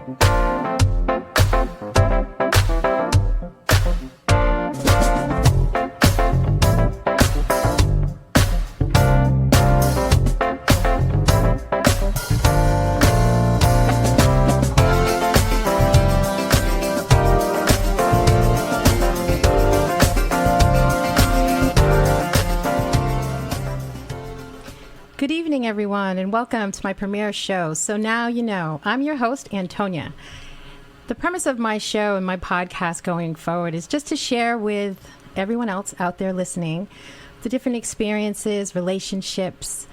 Good evening, everyone, and welcome to my premiere show. So now you know, I'm your host, Antonia. The premise of my show and my podcast going forward is just to share with everyone else out there listening the different experiences, relationships,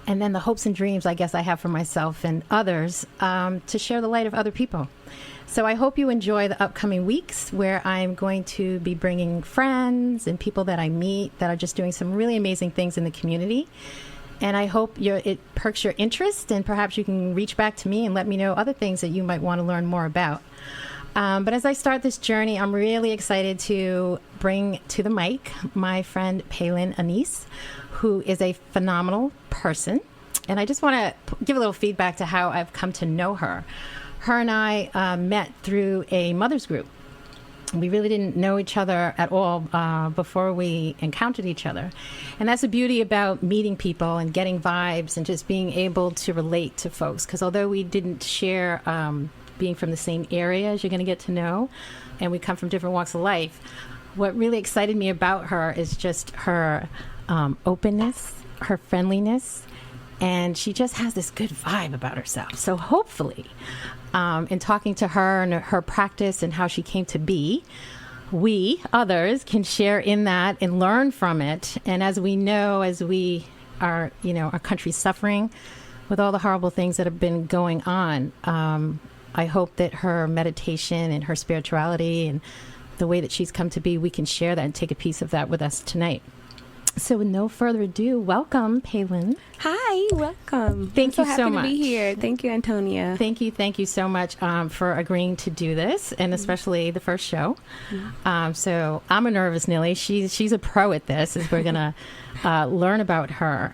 and then the hopes and dreams I guess I have for myself and others to share the light of other people. So I hope you enjoy the upcoming weeks where I'm going to be bringing friends and people that I meet that are just doing some really amazing things in the community. And I hope it perks your interest, and perhaps you can reach back to me and let me know other things that you might want to learn more about. But as I start this journey, I'm really excited to bring to the mic my friend Palin Anise, who is a phenomenal person. And I just want to give a little feedback to how I've come to know her. Her and I met through a mother's group. We really didn't know each other at all before we encountered each other. And that's the beauty about meeting people and getting vibes and just being able to relate to folks. Because although we didn't share being from the same area, as you're going to get to know, and we come from different walks of life, what really excited me about her is just her openness, her friendliness, and she just has this good vibe about herself. So hopefully, in talking to her and her practice and how she came to be, we, others, can share in that and learn from it. And as we know, as we are, our country's suffering with all the horrible things that have been going on, I hope that her meditation and her spirituality and the way that she's come to be, we can share that and take a piece of that with us tonight. So with no further ado, welcome, Palin. Hi, welcome. Thank you so much. I'm so happy to be here. Thank you, Antonia. Thank you so much for agreeing to do this, and especially the first show. So I'm a nervous Nilly. She's a pro at this, as we're going to learn about her.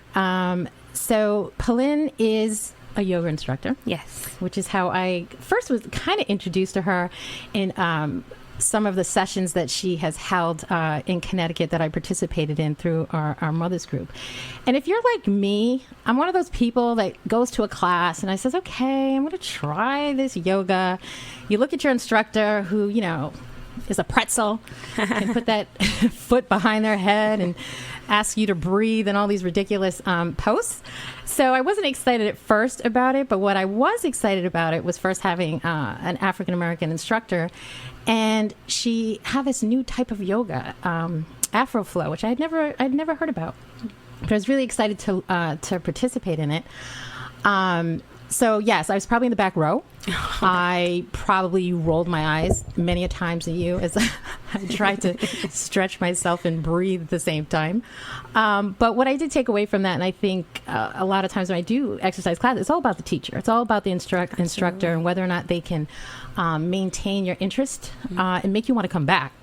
So Palin is a yoga instructor. Yes. Which is how I first was kind of introduced to her in some of the sessions that she has held in Connecticut that I participated in through our mother's group. And if you're like me, I'm one of those people that goes to a class and I says, okay, I'm going to try this yoga. You look at your instructor who, is a pretzel, and put that foot behind their head and ask you to breathe and all these ridiculous posts. So I wasn't excited at first about it, but what I was excited about it was first having an African-American instructor, and she had this new type of yoga, Afro-Flow, which I'd never heard about. But I was really excited to participate in it. So yes, I was probably in the back row. I probably rolled my eyes many a times at you as I tried to stretch myself and breathe at the same time. But what I did take away from that, and I think a lot of times when I do exercise class, it's all about the teacher. It's all about the instructor and whether or not they can maintain your interest and make you want to come back.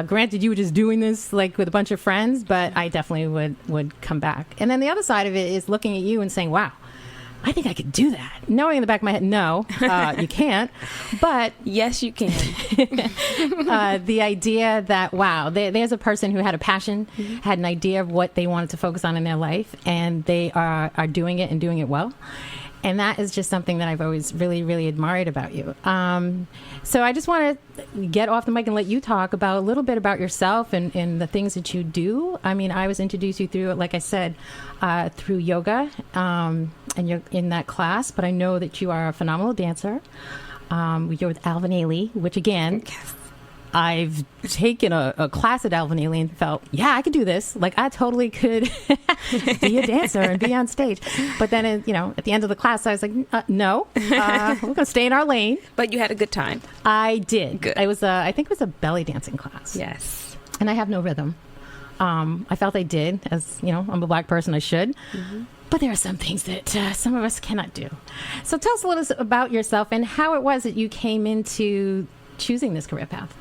Granted, you were just doing this like with a bunch of friends, but I definitely would come back. And then the other side of it is looking at you and saying, wow, I think I could do that. Knowing in the back of my head, no, you can't. But yes, you can. The idea that, wow, there's a person who had a passion, had an idea of what they wanted to focus on in their life, and they are doing it and doing it well. And that is just something that I've always really, really admired about you. So I just want to get off the mic and let you talk about a little bit about yourself and the things that you do. I mean, I was introduced you through, like I said, through yoga, and you're in that class. But I know that you are a phenomenal dancer. You're with Alvin Ailey, which again... Yes. I've taken a class at Alvin Ailey and felt, yeah, I could do this. Like, I totally could be a dancer and be on stage. But then, at the end of the class, I was like, no, we're going to stay in our lane. But you had a good time. I did. Good. I think it was a belly dancing class. Yes. And I have no rhythm. I felt I did. As, I'm a Black person, I should. Mm-hmm. But there are some things that some of us cannot do. So tell us a little about yourself and how it was that you came into choosing this career path.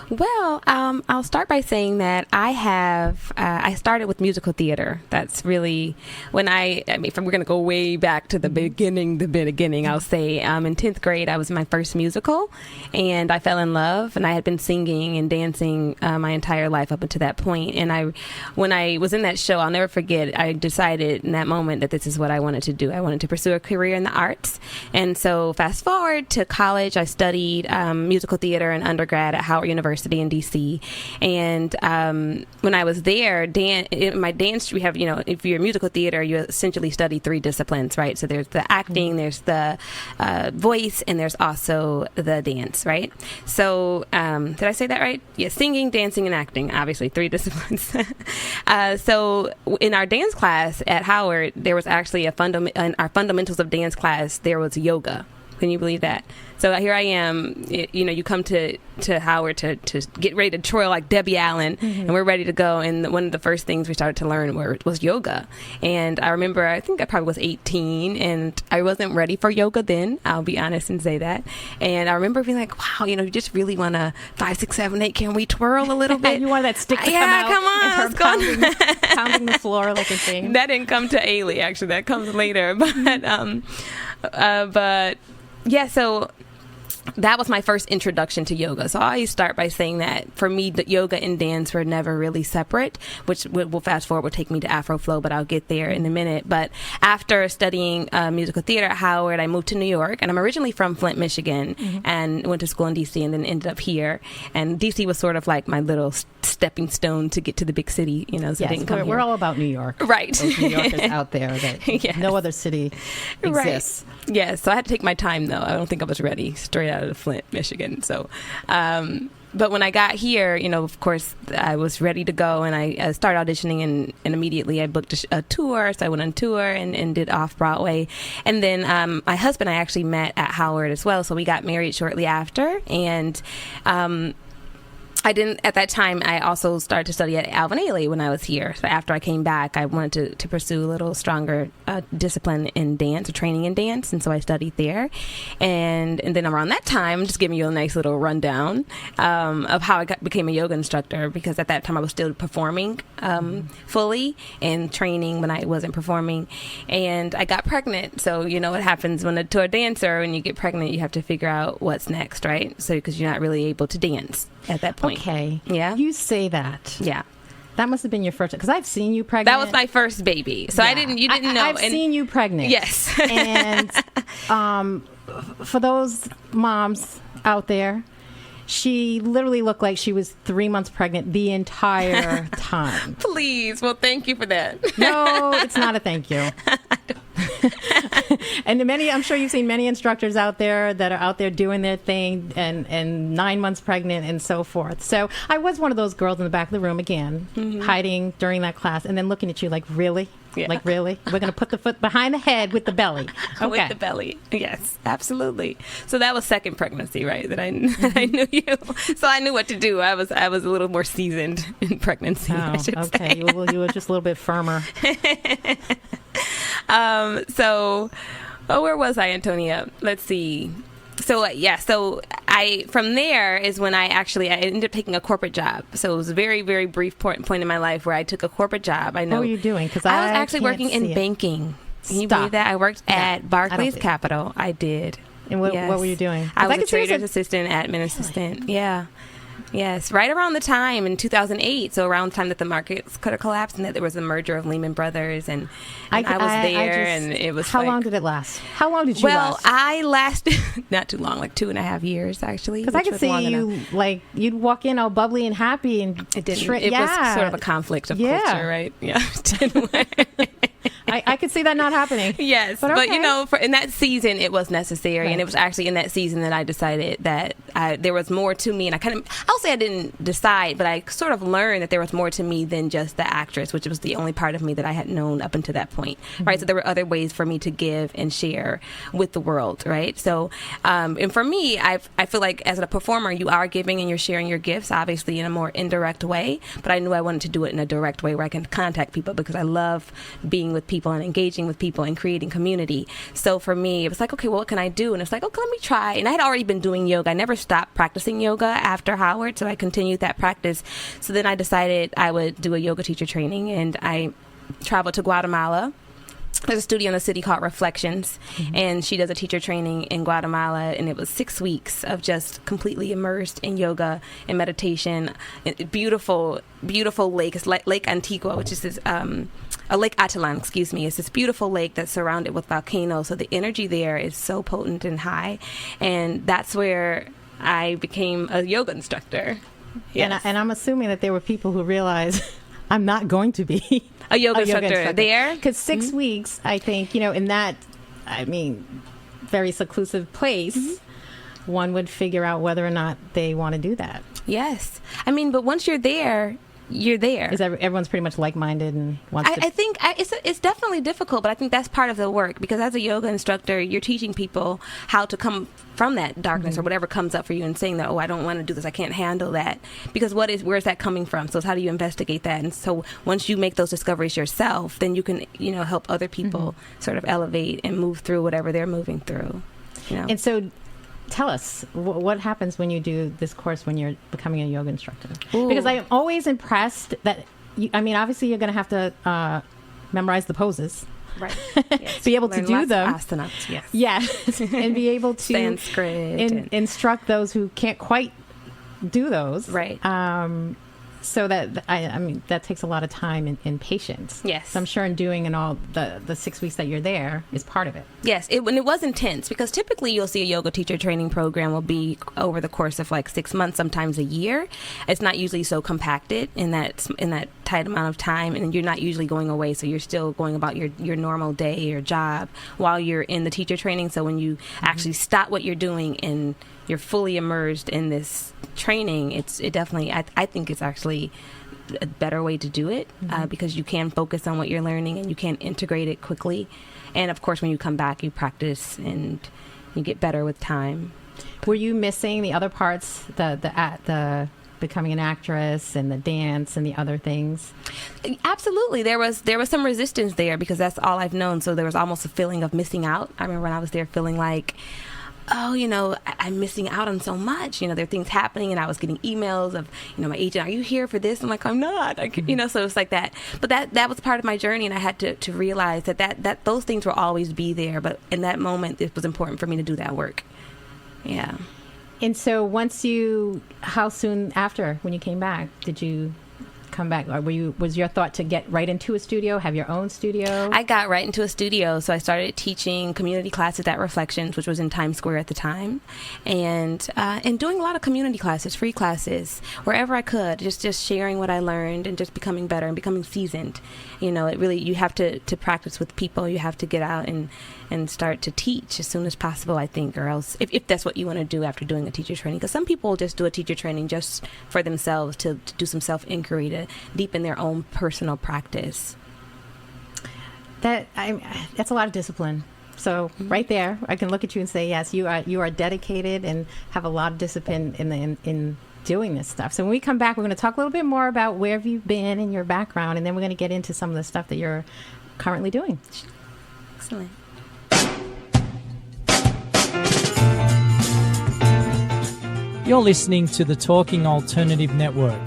Well, I'll start by saying that I started with musical theater. That's really when if we're going to go way back to the beginning, I'll say in 10th grade, I was in my first musical and I fell in love, and I had been singing and dancing my entire life up until that point. And when I was in that show, I'll never forget, I decided in that moment that this is what I wanted to do. I wanted to pursue a career in the arts. And so fast forward to college, I studied musical theater in undergrad at Howard University in DC. And when I was there, my dance, we have, if you're musical theater, you essentially study 3 disciplines, right? So there's the acting, there's the voice, and there's also the dance, right? So did I say that right? Yeah, singing, dancing, and acting, obviously 3 disciplines. So in our dance class at Howard, there was actually in our fundamentals of dance class, there was yoga. Can you believe that? So here I am, you come to Howard to get ready to twirl like Debbie Allen, and we're ready to go. And one of the first things we started to learn was yoga. And I remember, I think I probably was 18, and I wasn't ready for yoga then. I'll be honest and say that. And I remember being like, wow, you just really want to 5, 6, 7, 8. Can we twirl a little bit? You want that stick to come out? Come on, let's go. Pounding the floor like a thing. That didn't come to Ailey, actually. That comes later. But yeah, so that was my first introduction to yoga. So I always start by saying that for me, the yoga and dance were never really separate, which will fast forward will take me to Afroflow, but I'll get there in a minute. But after studying musical theater at Howard, I moved to New York, and I'm originally from Flint, Michigan, and went to school in DC, and then ended up here. And DC was sort of like my little stepping stone to get to the big city, so yes, I didn't come we're here. all about New York. Right. Those New Yorkers out there that Yes. no other city exists. Right. Yeah, so I had to take my time, though. I don't think I was ready straight out of Flint, Michigan. So, but when I got here, of course, I was ready to go, and I started auditioning, and immediately I booked a tour. So I went on tour and did Off-Broadway. And then my husband, I actually met at Howard as well. So we got married shortly after. And at that time, I also started to study at Alvin Ailey when I was here. So after I came back, I wanted to pursue a little stronger discipline in dance, or training in dance. And so I studied there. And then around that time, I'm just giving you a nice little rundown of how I became a yoga instructor, because at that time I was still performing fully and training when I wasn't performing. And I got pregnant. So you know what happens when a tour dancer, when you get pregnant, you have to figure out what's next, right? So because you're not really able to dance at that point. Okay. Yeah. You say that. Yeah. That must have been your first, because I've seen you pregnant. That was my first baby. So Yeah. you didn't know. I've seen you pregnant. Yes. And for those moms out there, she literally looked like she was 3 months pregnant the entire time. Please. Well, thank you for that. No, it's not a thank you. And I'm sure you've seen many instructors out there that are out there doing their thing and 9 months pregnant and so forth. So I was one of those girls in the back of the room again, hiding during that class, and then looking at you like, really? Yeah. Like, really? We're going to put the foot behind the head with the belly. Okay. With the belly. Yes, absolutely. So that was second pregnancy, right? That I knew you. So I knew what to do. I was a little more seasoned in pregnancy, I should okay. say. You were just a little bit firmer. So where was I, Antonia? Let's see. So from there is when I ended up taking a corporate job. So it was a very, very brief point in my life where I took a corporate job. I know. What were you doing? Because I was actually can't working see in it. banking. Can you Stop. believe that? I worked at Barclays think- Capital. I did. And what were you doing? I was could a see it trader's assistant, admin assistant. Yeah. Yes, right around the time in 2008, so around the time that the markets could have collapsed and that there was a merger of Lehman Brothers, and I was there, and it was How long did it last? How long did you last? Well, I lasted not too long, like 2.5 years, actually. Because I could see you, like, you'd walk in all bubbly and happy, and It didn't. It was sort of a conflict of culture, right? Yeah. I could see that not happening. Yes, but you know, in that season, it was necessary, Right. and it was actually in that season that I decided that there was more to me, and I'll say I didn't decide, but I sort of learned that there was more to me than just the actress, which was the only part of me that I had known up until that point, right? So there were other ways for me to give and share with the world, right? So, and for me, I feel like as a performer, you are giving and you're sharing your gifts, obviously in a more indirect way, but I knew I wanted to do it in a direct way where I can contact people, because I love being with people people and engaging with people and creating community. So for me, it was like, okay, well, what can I do? And it's like, okay, let me try. And I had already been doing yoga. I never stopped practicing yoga after Howard, so I continued that practice. So then I decided I would do a yoga teacher training, and I traveled to Guatemala. There's a studio in the city called Reflections, and she does a teacher training in Guatemala, and it was 6 weeks of just completely immersed in yoga and meditation. Beautiful, beautiful lake. It's Lake Antigua, which is this, a Lake Atilan, excuse me. It's this beautiful lake that's surrounded with volcanoes, so the energy there is so potent and high, and that's where I became a yoga instructor. Yes. And I'm assuming that there were people who realized I'm not going to be a yoga instructor there. Because 6 weeks, I think, in that, very seclusive place, one would figure out whether or not they want to do that. Yes. But once you're there, you're there. Everyone's pretty much like-minded and wants to... I think it's definitely difficult, but I think that's part of the work, because as a yoga instructor, you're teaching people how to come from that darkness or whatever comes up for you, and saying that, I don't want to do this, I can't handle that, because where's that coming from? So it's how do you investigate that? And so once you make those discoveries yourself, then you can help other people sort of elevate and move through whatever they're moving through. And so tell us what happens when you do this course when you're becoming a yoga instructor. Ooh. Because I'm always impressed that obviously you're going to have to memorize the poses. Right. Yes. Be able to do them. Asanas, yes. Yes. And be able to Sanskrit instruct those who can't quite do those. Right. So that that takes a lot of time and patience. Yes. So I'm sure in doing and all the 6 weeks that you're there is part of it. Yes, it was intense, because typically you'll see a yoga teacher training program will be over the course of like 6 months, sometimes a year. It's not usually so compacted in that tight amount of time, and you're not usually going away, so you're still going about your normal day, your job, while you're in the teacher training. So when you actually stop what you're doing and you're fully immersed in this training, it definitely, I think it's actually a better way to do it, because you can focus on what you're learning and you can integrate it quickly. And of course, when you come back, you practice and you get better with time. Were you missing the other parts, the becoming an actress and the dance and the other things? Absolutely. There was some resistance there, because that's all I've known. So there was almost a feeling of missing out. I remember when I was there feeling like, I'm missing out on so much. There are things happening, and I was getting emails of, my agent, are you here for this? I'm like, I'm not. So it's like that. But that was part of my journey, and I had to realize that those things will always be there. But in that moment, it was important for me to do that work. Yeah. And so how soon after, when you came back, did you come back? Or was your thought to get right into a studio, have your own studio? I got right into a studio, so I started teaching community classes at Reflections, which was in Times Square at the time, and doing a lot of community classes, free classes, wherever I could, just sharing what I learned and just becoming better and becoming seasoned. It really, you have to practice with people. You have to get out and start to teach as soon as possible, I think, or else if that's what you want to do after doing a teacher training. Because some people just do a teacher training just for themselves, to do some self-inquiry, to deepen their own personal practice. That's a lot of discipline. So right there, I can look at you and say, yes, you are dedicated and have a lot of discipline in doing this stuff. So when we come back, we're going to talk a little bit more about where have you been and your background, and then we're going to get into some of the stuff that you're currently doing. Excellent. You're listening to the Talking Alternative Network.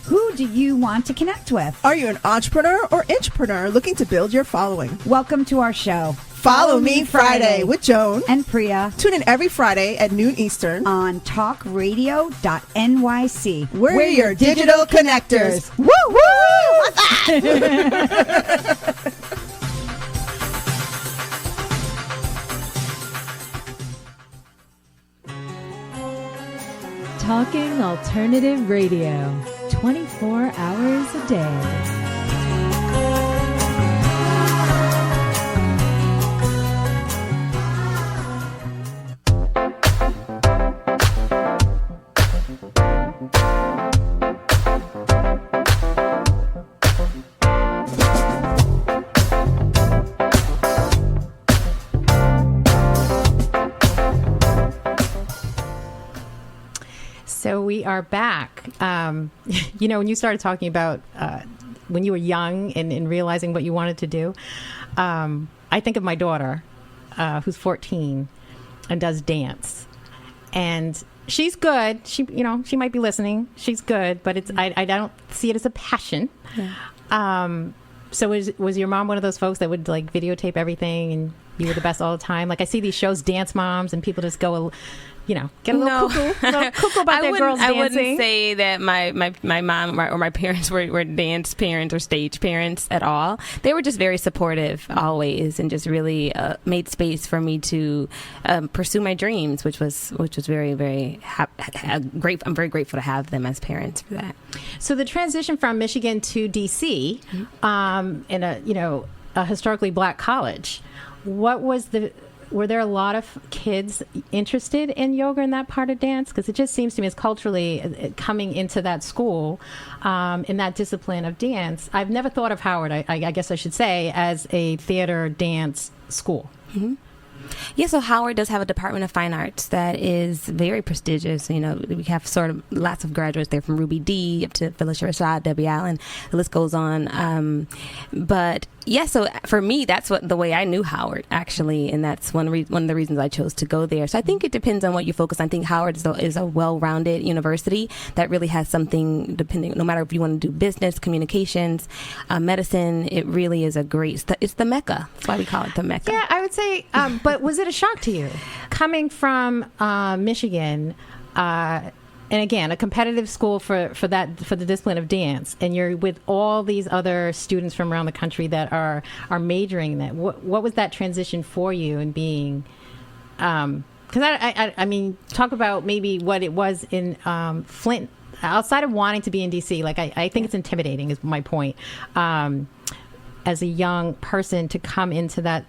Who do you want to connect with? Are you an entrepreneur or intrapreneur looking to build your following? Welcome to our show. Follow Me Friday with Joan and Priya. Tune in every Friday at noon Eastern on talkradio.nyc. We're your digital connectors. Woo woo! What's that? Talking Alternative Radio, 24 hours a day. we are back. When you started talking about when you were young and realizing what you wanted to do, I think of my daughter, who's 14 and does dance, and she's good. She might be listening. She's good, but I don't see it as a passion. Yeah. So was your mom one of those folks that would like videotape everything and you were the best all the time? Like I see these shows, Dance Moms, and people just go, get a little cuckoo about their girls dancing. I wouldn't say that my mom or my parents were dance parents or stage parents at all. They were just very supportive always, and just really made space for me to pursue my dreams, which was very, very great. I'm very grateful to have them as parents for that. So the transition from Michigan to DC, in a historically black college, were there a lot of kids interested in yoga and that part of dance? Because it just seems to me as culturally coming into that school, in that discipline of dance. I've never thought of Howard, I guess I should say, as a theater dance school. Mm-hmm. Yeah, so Howard does have a Department of Fine Arts that is very prestigious. We have sort of lots of graduates there, from Ruby Dee up to Felicia Rashad, Debbie Allen. The list goes on. But yeah, so for me, that's the way I knew Howard, actually, and that's one of the reasons I chose to go there. So I think it depends on what you focus on. I think Howard is a well-rounded university that really has something, no matter if you want to do business, communications, medicine. It really is it's the Mecca. That's why we call it the Mecca. Yeah, I would say, but was it a shock to you coming from Michigan? And again, a competitive school for the discipline of dance, and you're with all these other students from around the country that are majoring in that. What was that transition for you in being? Because I mean, talk about maybe what it was in Flint. Outside of wanting to be in DC, like I think it's intimidating. Is my point. As a young person to come into that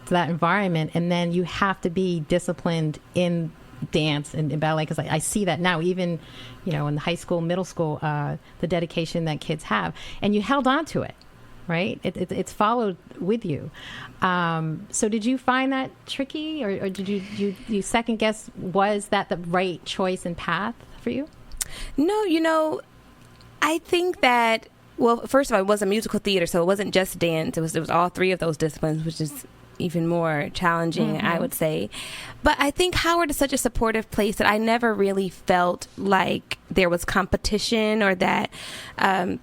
that environment, and then you have to be disciplined in dance and in ballet, because I see that now, even in high school, middle school, the dedication that kids have, and you held on to it, right? It's followed with you. So did you find that tricky, or did you second guess, was that the right choice and path for you? No, I think that, well, first of all, it was a musical theater, so it wasn't just dance. It was all three of those disciplines, which is even more challenging, I would say. But I think Howard is such a supportive place that I never really felt like there was competition, or that I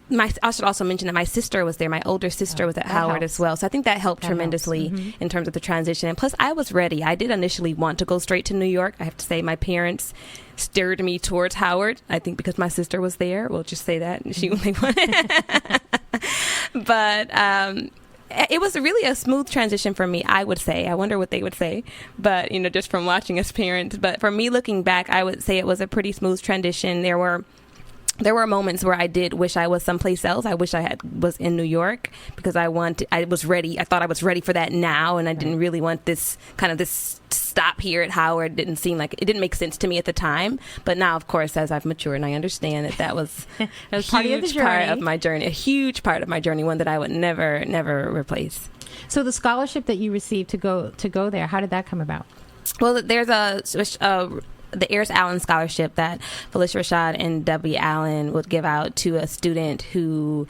should also mention that my sister was there. My older sister was at Howard helps. as well. So I think that helped tremendously in terms of the transition. And plus, I was ready. I did initially want to go straight to New York. I have to say, my parents steered me towards Howard. I think because my sister was there. We'll just say that. She only wanted. But it was really a smooth transition for me, I would say. I wonder what they would say, but just from watching as parents. But for me, looking back, I would say it was a pretty smooth transition. There were moments where I did wish I was someplace else. I wish I was in New York, because I was ready. I thought I was ready for that now, and I didn't really want this stop here at Howard. It didn't make sense to me at the time. But now, of course, as I've matured, and I understand that was a huge part of my journey, a huge part of my journey, one that I would never replace. So the scholarship that you received to go there, how did that come about? Well, there's the Eris Allen Scholarship that Felicia Rashad and Debbie Allen would give out to a student who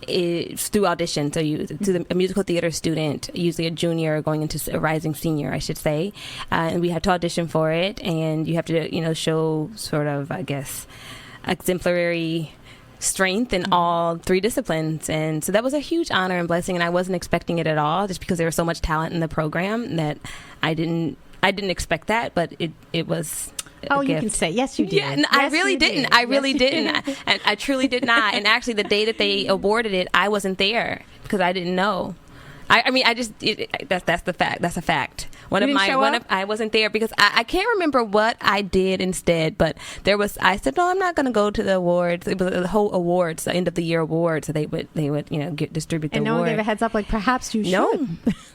is through audition. So a musical theater student, usually a junior going into a rising senior, I should say. And we had to audition for it, and you have to, show sort of, I guess, exemplary strength in all three disciplines. And so that was a huge honor and blessing, and I wasn't expecting it at all, just because there was so much talent in the program that I didn't expect that, but it was you can say yes, you did. Yeah, no, I really didn't. I really didn't. I truly did not. And actually, the day that they awarded it, I wasn't there because I didn't know. That's the fact. That's a fact. I wasn't there because I can't remember what I did instead, but I said, no, I'm not going to go to the awards. It was the whole awards, the end of the year awards. So they would distribute the award. And no one gave a heads up, like, perhaps you should.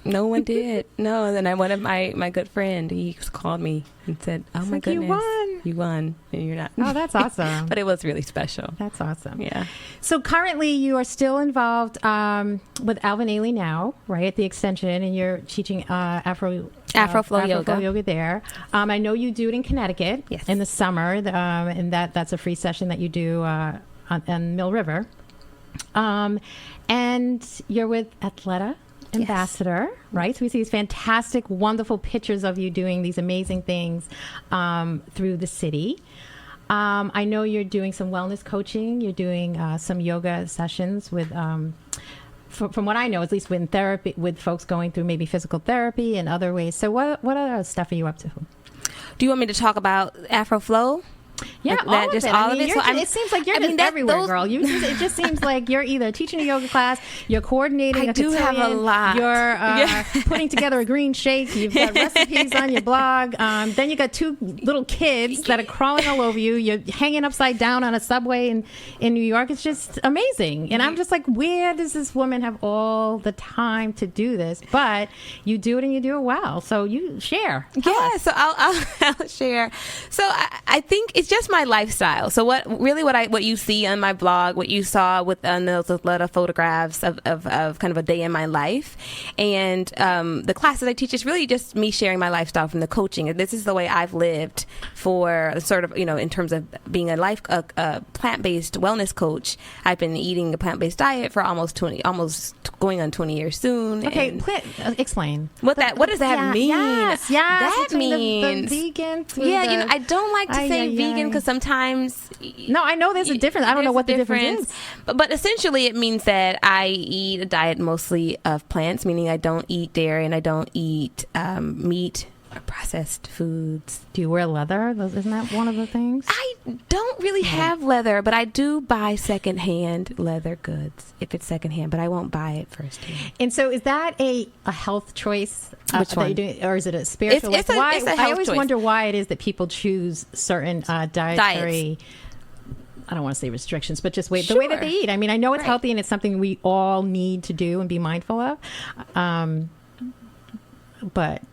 No one did. No. And then one of my good friend, he called me and said, oh my goodness, you won, and you're not. Oh, that's awesome. But it was really special. That's awesome. Yeah. So currently you are still involved with Alvin Ailey now, right, at the Extension, and you're teaching Afro Afro-Flow Yoga. there. I know you do it in Connecticut Yes. in the summer, and that's a free session that you do on Mill River. And you're with Athleta Ambassador, right? So we see these fantastic, wonderful pictures of you doing these amazing things through the city. I know you're doing some wellness coaching. You're doing some yoga sessions with, from what I know, at least with therapy, with folks going through maybe physical therapy and other ways. So what other stuff are you up to? Do you want me to talk about Afro-Flow? Yeah, Like all that, of just it. all I mean, of it. So it seems like you're just that- everywhere, those- girl. It just seems like you're either teaching a yoga class, you're coordinating I do have a cotillion, lot. you're putting together a green shake, you've got recipes on your blog, then you got two little kids that are crawling all over you, you're hanging upside down on a subway in New York. It's just amazing. And I'm just like, where does this woman have all the time to do this? But you do it and you do it well. So you share. Tell us. So I'll share. So I think it's just my lifestyle. So what you see on my blog, what you saw with those Athleta photographs of kind of a day in my life, and the classes I teach is really just me sharing my lifestyle from the coaching. This is the way I've lived for sort of, in terms of being a plant-based wellness coach. I've been eating a plant-based diet for almost going on 20 years soon. Okay, And explain. what does that mean? Yes, That between means the vegan. Yeah, I don't like to say Ay, vegan ay. because sometimes. No, I know there's a difference. I don't know what the difference is. But essentially it means that I eat a diet mostly of plants, meaning I don't eat dairy and I don't eat meat or processed foods. Do you wear leather? Isn't that one of the things? I don't really have leather, but I do buy secondhand leather goods if it's secondhand, but I won't buy it firsthand. And so is that a health choice? Which that one? you're doing, or is it a spiritual? It's a health I always choice. wonder why it is that people choose certain dietary... I don't want to say restrictions, but just the way that they eat. I mean, I know it's Right. healthy and it's something we all need to do and be mindful of. But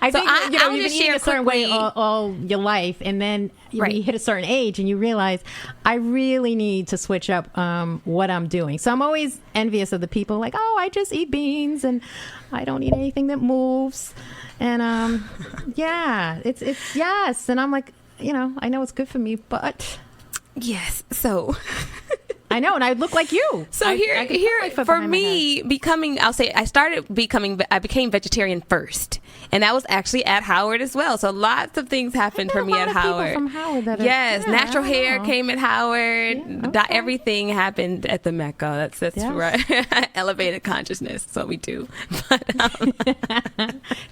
I think I'll you've been just eating share a certain way quickly- all your life, and then Right. you hit a certain age and you realize I really need to switch up what I'm doing. So I'm always envious of the people like, oh, I just eat beans and I don't eat anything that moves, and it's yes, and I'm like, I know it's good for me, but Yes. So I know, and I look like you. So I here could put my foot for behind my head. me, I became vegetarian first, and that was actually at Howard as well. So lots of things happened for me at Howard. From Howard that Yes, are, natural hair wow. came at Howard. Yeah, okay. Everything happened at the Mecca. That's Yes. right. Elevated consciousness. That's what we do. But,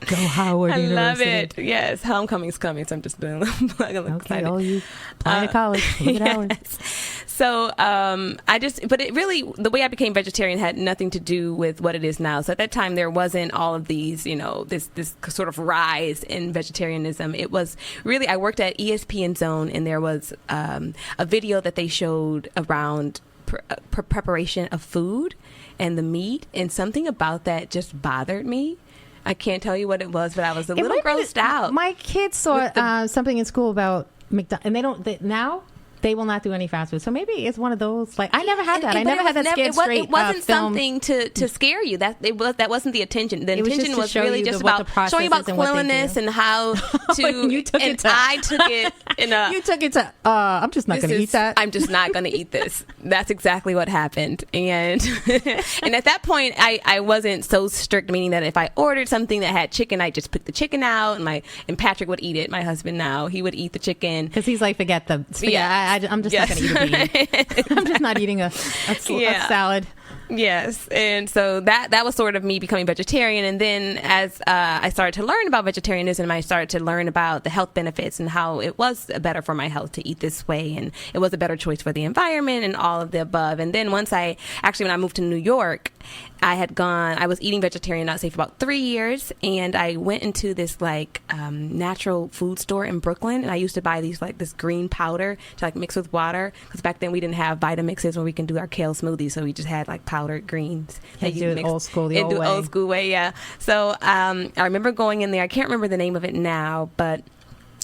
Go Howard I love University. it. Yes, homecoming's coming, so I'm just doing Okay, excited. all you applying to college. Look at Howard. So but it really, the way I became vegetarian had nothing to do with what it is now. So at that time, there wasn't all of these, this sort of rise in vegetarianism. It was really, I worked at ESPN Zone, and there was a video that they showed around preparation of food and the meat, and something about that just bothered me. I can't tell you what it was, but I was a little grossed out. My kids saw something in school about McDonald's, and now they will not do any fast food. So maybe it's one of those, like, I never had that. I never had that scared straight It wasn't film. something to scare you. That wasn't the intention. The It was just intention to was show really you just what the about process showing about is and what they cleanliness do. and how to. And you took and it to- I took it in a. You took it to, I'm just not going to eat that. I'm just not going to eat this. That's exactly what happened. And and at that point, I wasn't so strict, meaning that if I ordered something that had chicken, I just pick the chicken out, and Patrick would eat it. My husband now, he would eat the chicken. Because he's like, forget the spaghetti. Yeah. I'm just not going to eat a bean. I'm just not eating a Yeah. salad. Yes, and so that was sort of me becoming vegetarian. And then as I started to learn about vegetarianism, I started to learn about the health benefits and how it was better for my health to eat this way, and it was a better choice for the environment and all of the above. And then when I moved to New York, I was eating vegetarian, I'd say, for about 3 years, and I went into this natural food store in Brooklyn, and I used to buy this green powder to mix with water, because back then we didn't have Vitamixes where we can do our kale smoothies, so we just had powdered greens. Had to do it old school, the old way. Old school way, yeah. So I remember going in there. I can't remember the name of it now, but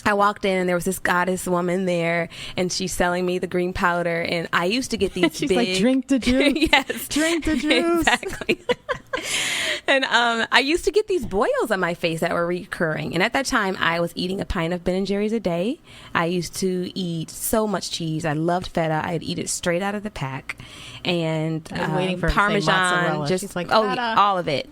I walked in and there was this goddess woman there, and she's selling me the green powder. And I used to get these She's big. like, drink the juice. Yes, Drink the juice. Exactly. And I used to get these boils on my face that were recurring. And at that time, I was eating a pint of Ben & Jerry's a day. I used to eat so much cheese. I loved feta. I'd eat it straight out of the pack. And I was waiting for her to say Parmesan, mozzarella. just She's like, oh, "Feta." all of it,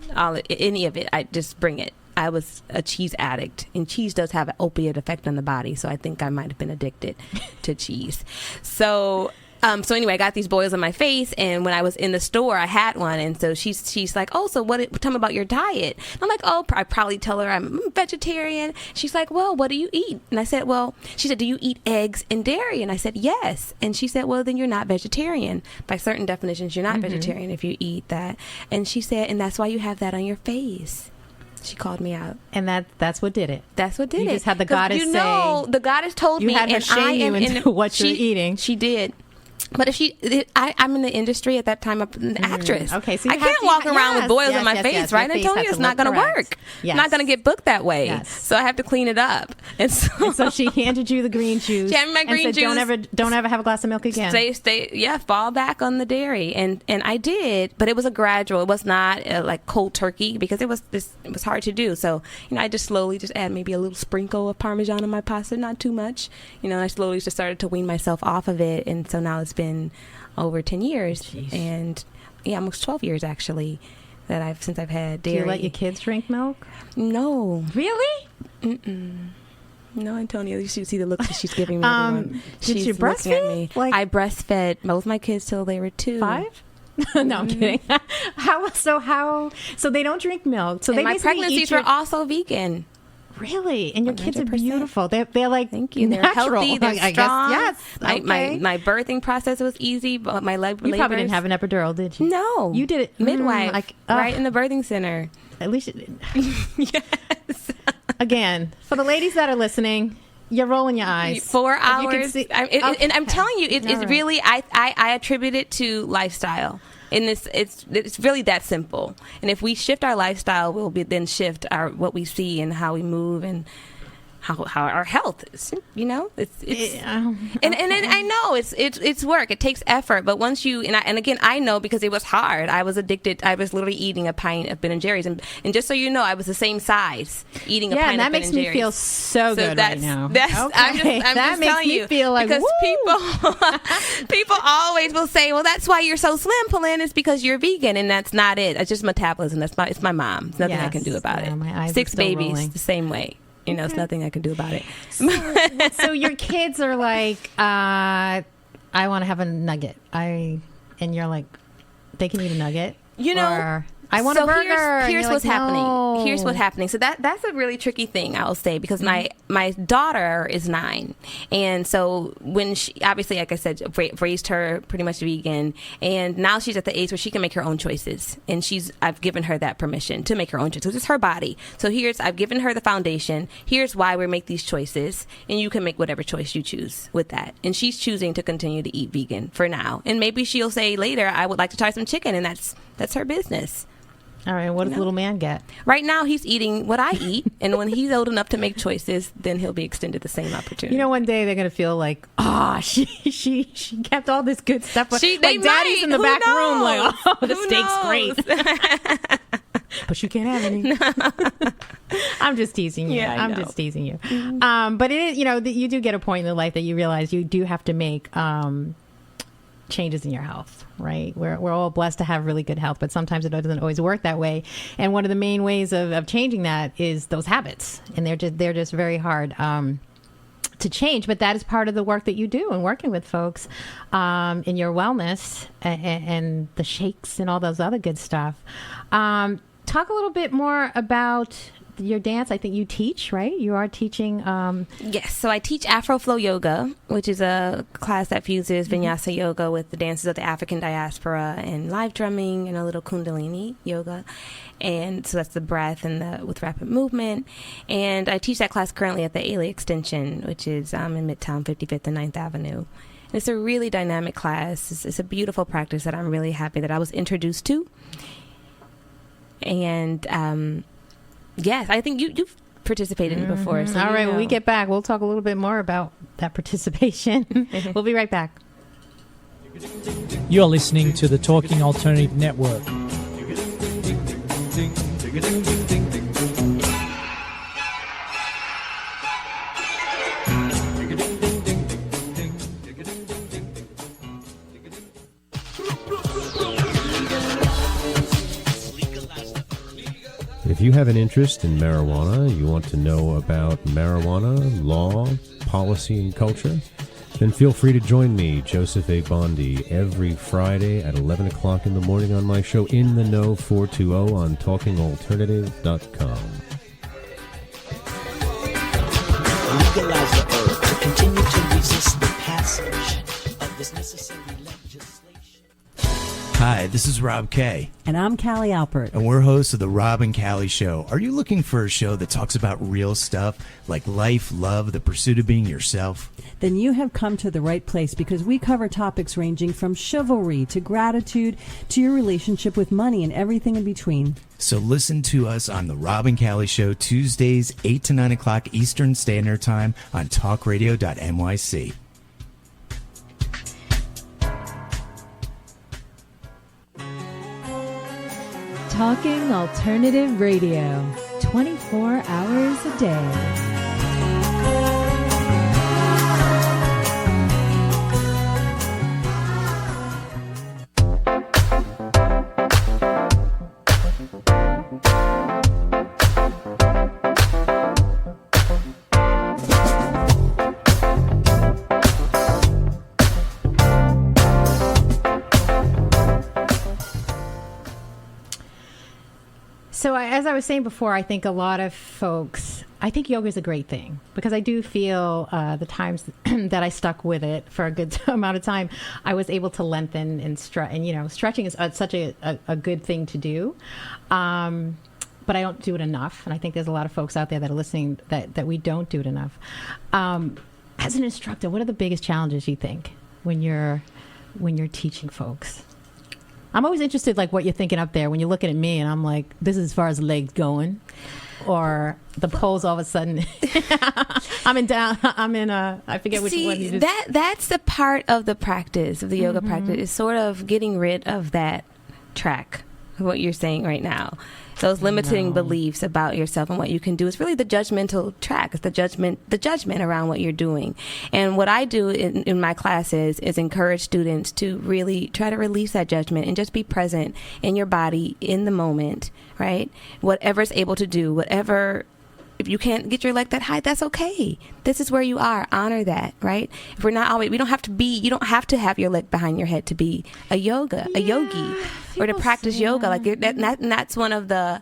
any of it. I just bring it. I was a cheese addict, and cheese does have an opiate effect on the body, so I think I might have been addicted to cheese. So anyway, I got these boils on my face, and when I was in the store, I had one, and so she's like, "Oh, so tell me about your diet." I'm like, "Oh, I probably tell her I'm vegetarian." She's like, "Well, what do you eat?" And I said, "Well," she said, "Do you eat eggs and dairy?" And I said, "Yes." And she said, "Well, then you're not vegetarian. By certain definitions, you're not vegetarian if you eat that." And she said, "And that's why you have that on your face." She called me out. And that's what did it. That's what did it. You just had the goddess you know, say. the goddess told You me, had her and shame I am you into what you're eating. She did. But if I'm in the industry at that time. I'm an actress. Okay, so I you have can't to- walk around with yes, boils yes, on my yes, face, yes. right? Your And face Antonia, has it's to not look going to correct. work. Yes. I'm not going to get booked that way. Yes. So I have to clean it up. And So she handed you the green juice. She handed me my green and said, juice. Don't ever have a glass of milk again. Fall back on the dairy, and I did, but it was a gradual. It was not like cold turkey because it was hard to do. So I just slowly just add maybe a little sprinkle of Parmesan on my pasta, not too much. I slowly just started to wean myself off of it, and so now it's been over 10 years. Jeez. And almost 12 years actually since I've had dairy. Do you let your kids drink milk? No. Really? No, Antonia, you should see the looks that she's giving me. Did She's you looking at me. breastfeed? I breastfed both my kids till they were 2. 5? No, I'm kidding. So they don't drink milk. So And they my basically pregnancies eat your, were also vegan. Really? And your kids are 100%. beautiful. They're like, Thank you. They're natural. healthy. They're I strong. guess, yes. Okay. My birthing process was easy, but my You labors. probably didn't have an epidural, did you? No, You did it midwife, right in the birthing center. At least you didn't. Yes, Again, for the ladies that are listening, you're rolling your eyes. 4 If you could hours. see- And I'm telling you, it's All right. really. I attribute it to lifestyle. And it's really that simple. And if we shift our lifestyle, we'll then shift what we see and how we move and how our health is. And I know it's work. It takes effort. But once you and again, I know because it was hard. I was addicted. I was literally eating a pint of Ben & Jerry's, and just so you know, I was the same size eating a pint and that of Ben & makes Jerry's. me feel so good right now. I'm just makes telling me you feel like, because woo! people always will say, well, that's why you're so slim, Pauline, is because you're vegan, and that's not it. It's just metabolism. It's my mom. There's nothing I can do about Yes. Yeah, it. my eyes are 6 still babies rolling. the same way. It's nothing I can do about it. So your kids are like, I want to have a nugget. And you're like, they can eat a nugget. Or, I want a burger. And Here's you're what's like, happening. "No." Here's what's happening. So that's a really tricky thing, I will say, because my daughter is 9, and so when she obviously, like I said, raised her pretty much vegan, and now she's at the age where she can make her own choices, and I've given her that permission to make her own choices. It's her body. So I've given her the foundation. Here's why we make these choices, and you can make whatever choice you choose with that. And she's choosing to continue to eat vegan for now, and maybe she'll say later, I would like to try some chicken, and that's her business. All right, what does little man get? Right now, he's eating what I eat, and when he's old enough to make choices, then he'll be extended the same opportunity. One day they're gonna feel like, she kept all this good stuff. But They like daddy's might. in the Who back room, knows? like, the Who steak's knows? great, but you can't have any. I'm just teasing you. Yeah, I I'm know. just teasing you. But it is, you do get a point in life that you realize you do have to make changes in your health, right? We're all blessed to have really good health, but sometimes it doesn't always work that way. And one of the main ways of changing that is those habits, and they're just very hard to change. But that is part of the work that you do in working with folks in your wellness and the shakes and all those other good stuff. Talk a little bit more about your dance. I think you teach, right? You are teaching. Yes, so I teach Afroflow Yoga, which is a class that fuses Vinyasa Yoga with the dances of the African diaspora and live drumming and a little Kundalini Yoga. And so that's the breath and with rapid movement. And I teach that class currently at the Ailey Extension, which is in Midtown 55th and 9th Avenue. And it's a really dynamic class. It's a beautiful practice that I'm really happy that I was introduced to. And yes, I think you've participated in it before. So All right, when we know. get back, we'll talk a little bit more about that participation. We'll be right back. You're listening to the Talking Alternative Network. If you have an interest in marijuana, you want to know about marijuana, law, policy, and culture, then feel free to join me, Joseph A. Bondi, every Friday at 11 o'clock in the morning on my show In the Know 420 on TalkingAlternative.com. Legalize the herb to continue to resist the passage of this necessary legislation. Hi, this is Rob Kay. And I'm Callie Alpert. And we're hosts of The Rob and Callie Show. Are you looking for a show that talks about real stuff like life, love, the pursuit of being yourself? Then you have come to the right place, because we cover topics ranging from chivalry to gratitude to your relationship with money and everything in between. So listen to us on The Rob and Callie Show, Tuesdays, 8 to 9 o'clock Eastern Standard Time on talkradio.nyc. Talking Alternative Radio, 24 hours a day. So as I was saying before, I think a lot of folks, I think yoga is a great thing, because I do feel the times that I stuck with it for a good amount of time, I was able to lengthen and stretch. And, you know, stretching is such a good thing to do. But I don't do it enough. And I think there's a lot of folks out there that are listening that we don't do it enough. As an instructor, what are the biggest challenges you think when you're teaching folks? I'm always interested, like, what you're thinking up there when you're looking at me and I'm like, this is as far as the legs going, or the poles all of a sudden. I forget which one you just. That's the part of the practice, of the yoga practice, is sort of getting rid of that track, what you're saying right now. Those limiting beliefs about yourself and what you can do. Is really the judgmental track. It's the judgment around what you're doing. And what I do in my classes is encourage students to really try to release that judgment and just be present in your body in the moment, right? Whatever's able to do, whatever. If you can't get your leg that high, that's okay. This is where you are. Honor that, right? If we're not always, you don't have to have your leg behind your head to be a yogi, or to practice yoga. Like that's one of the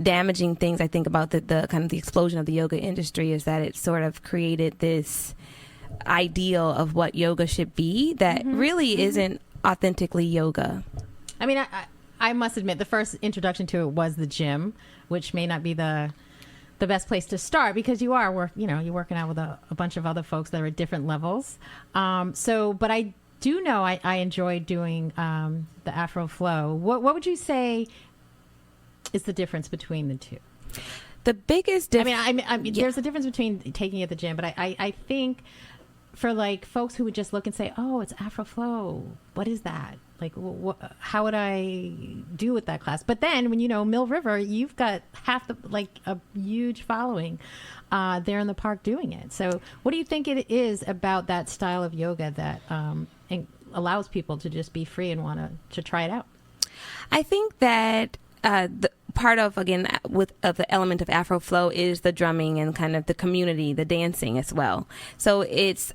damaging things I think about the kind of the explosion of the yoga industry, is that it sort of created this ideal of what yoga should be that really isn't authentically yoga. I mean, I must admit, the first introduction to it was the gym, which may not be the best place to start, because you're working out with a bunch of other folks that are at different levels. But I do know I enjoy doing the Afro Flow. What would you say is the difference between the two? The biggest difference. I mean, there's a difference between taking it at the gym, but I think for like folks who would just look and say, "Oh, it's Afro Flow. What is that? Like, how would I do with that class?" But then when Mill River, you've got a huge following there in the park doing it. So what do you think it is about that style of yoga that allows people to just be free and want to try it out? I think that the part of, again, of the element of Afro Flow is the drumming and kind of the community, the dancing as well. So it's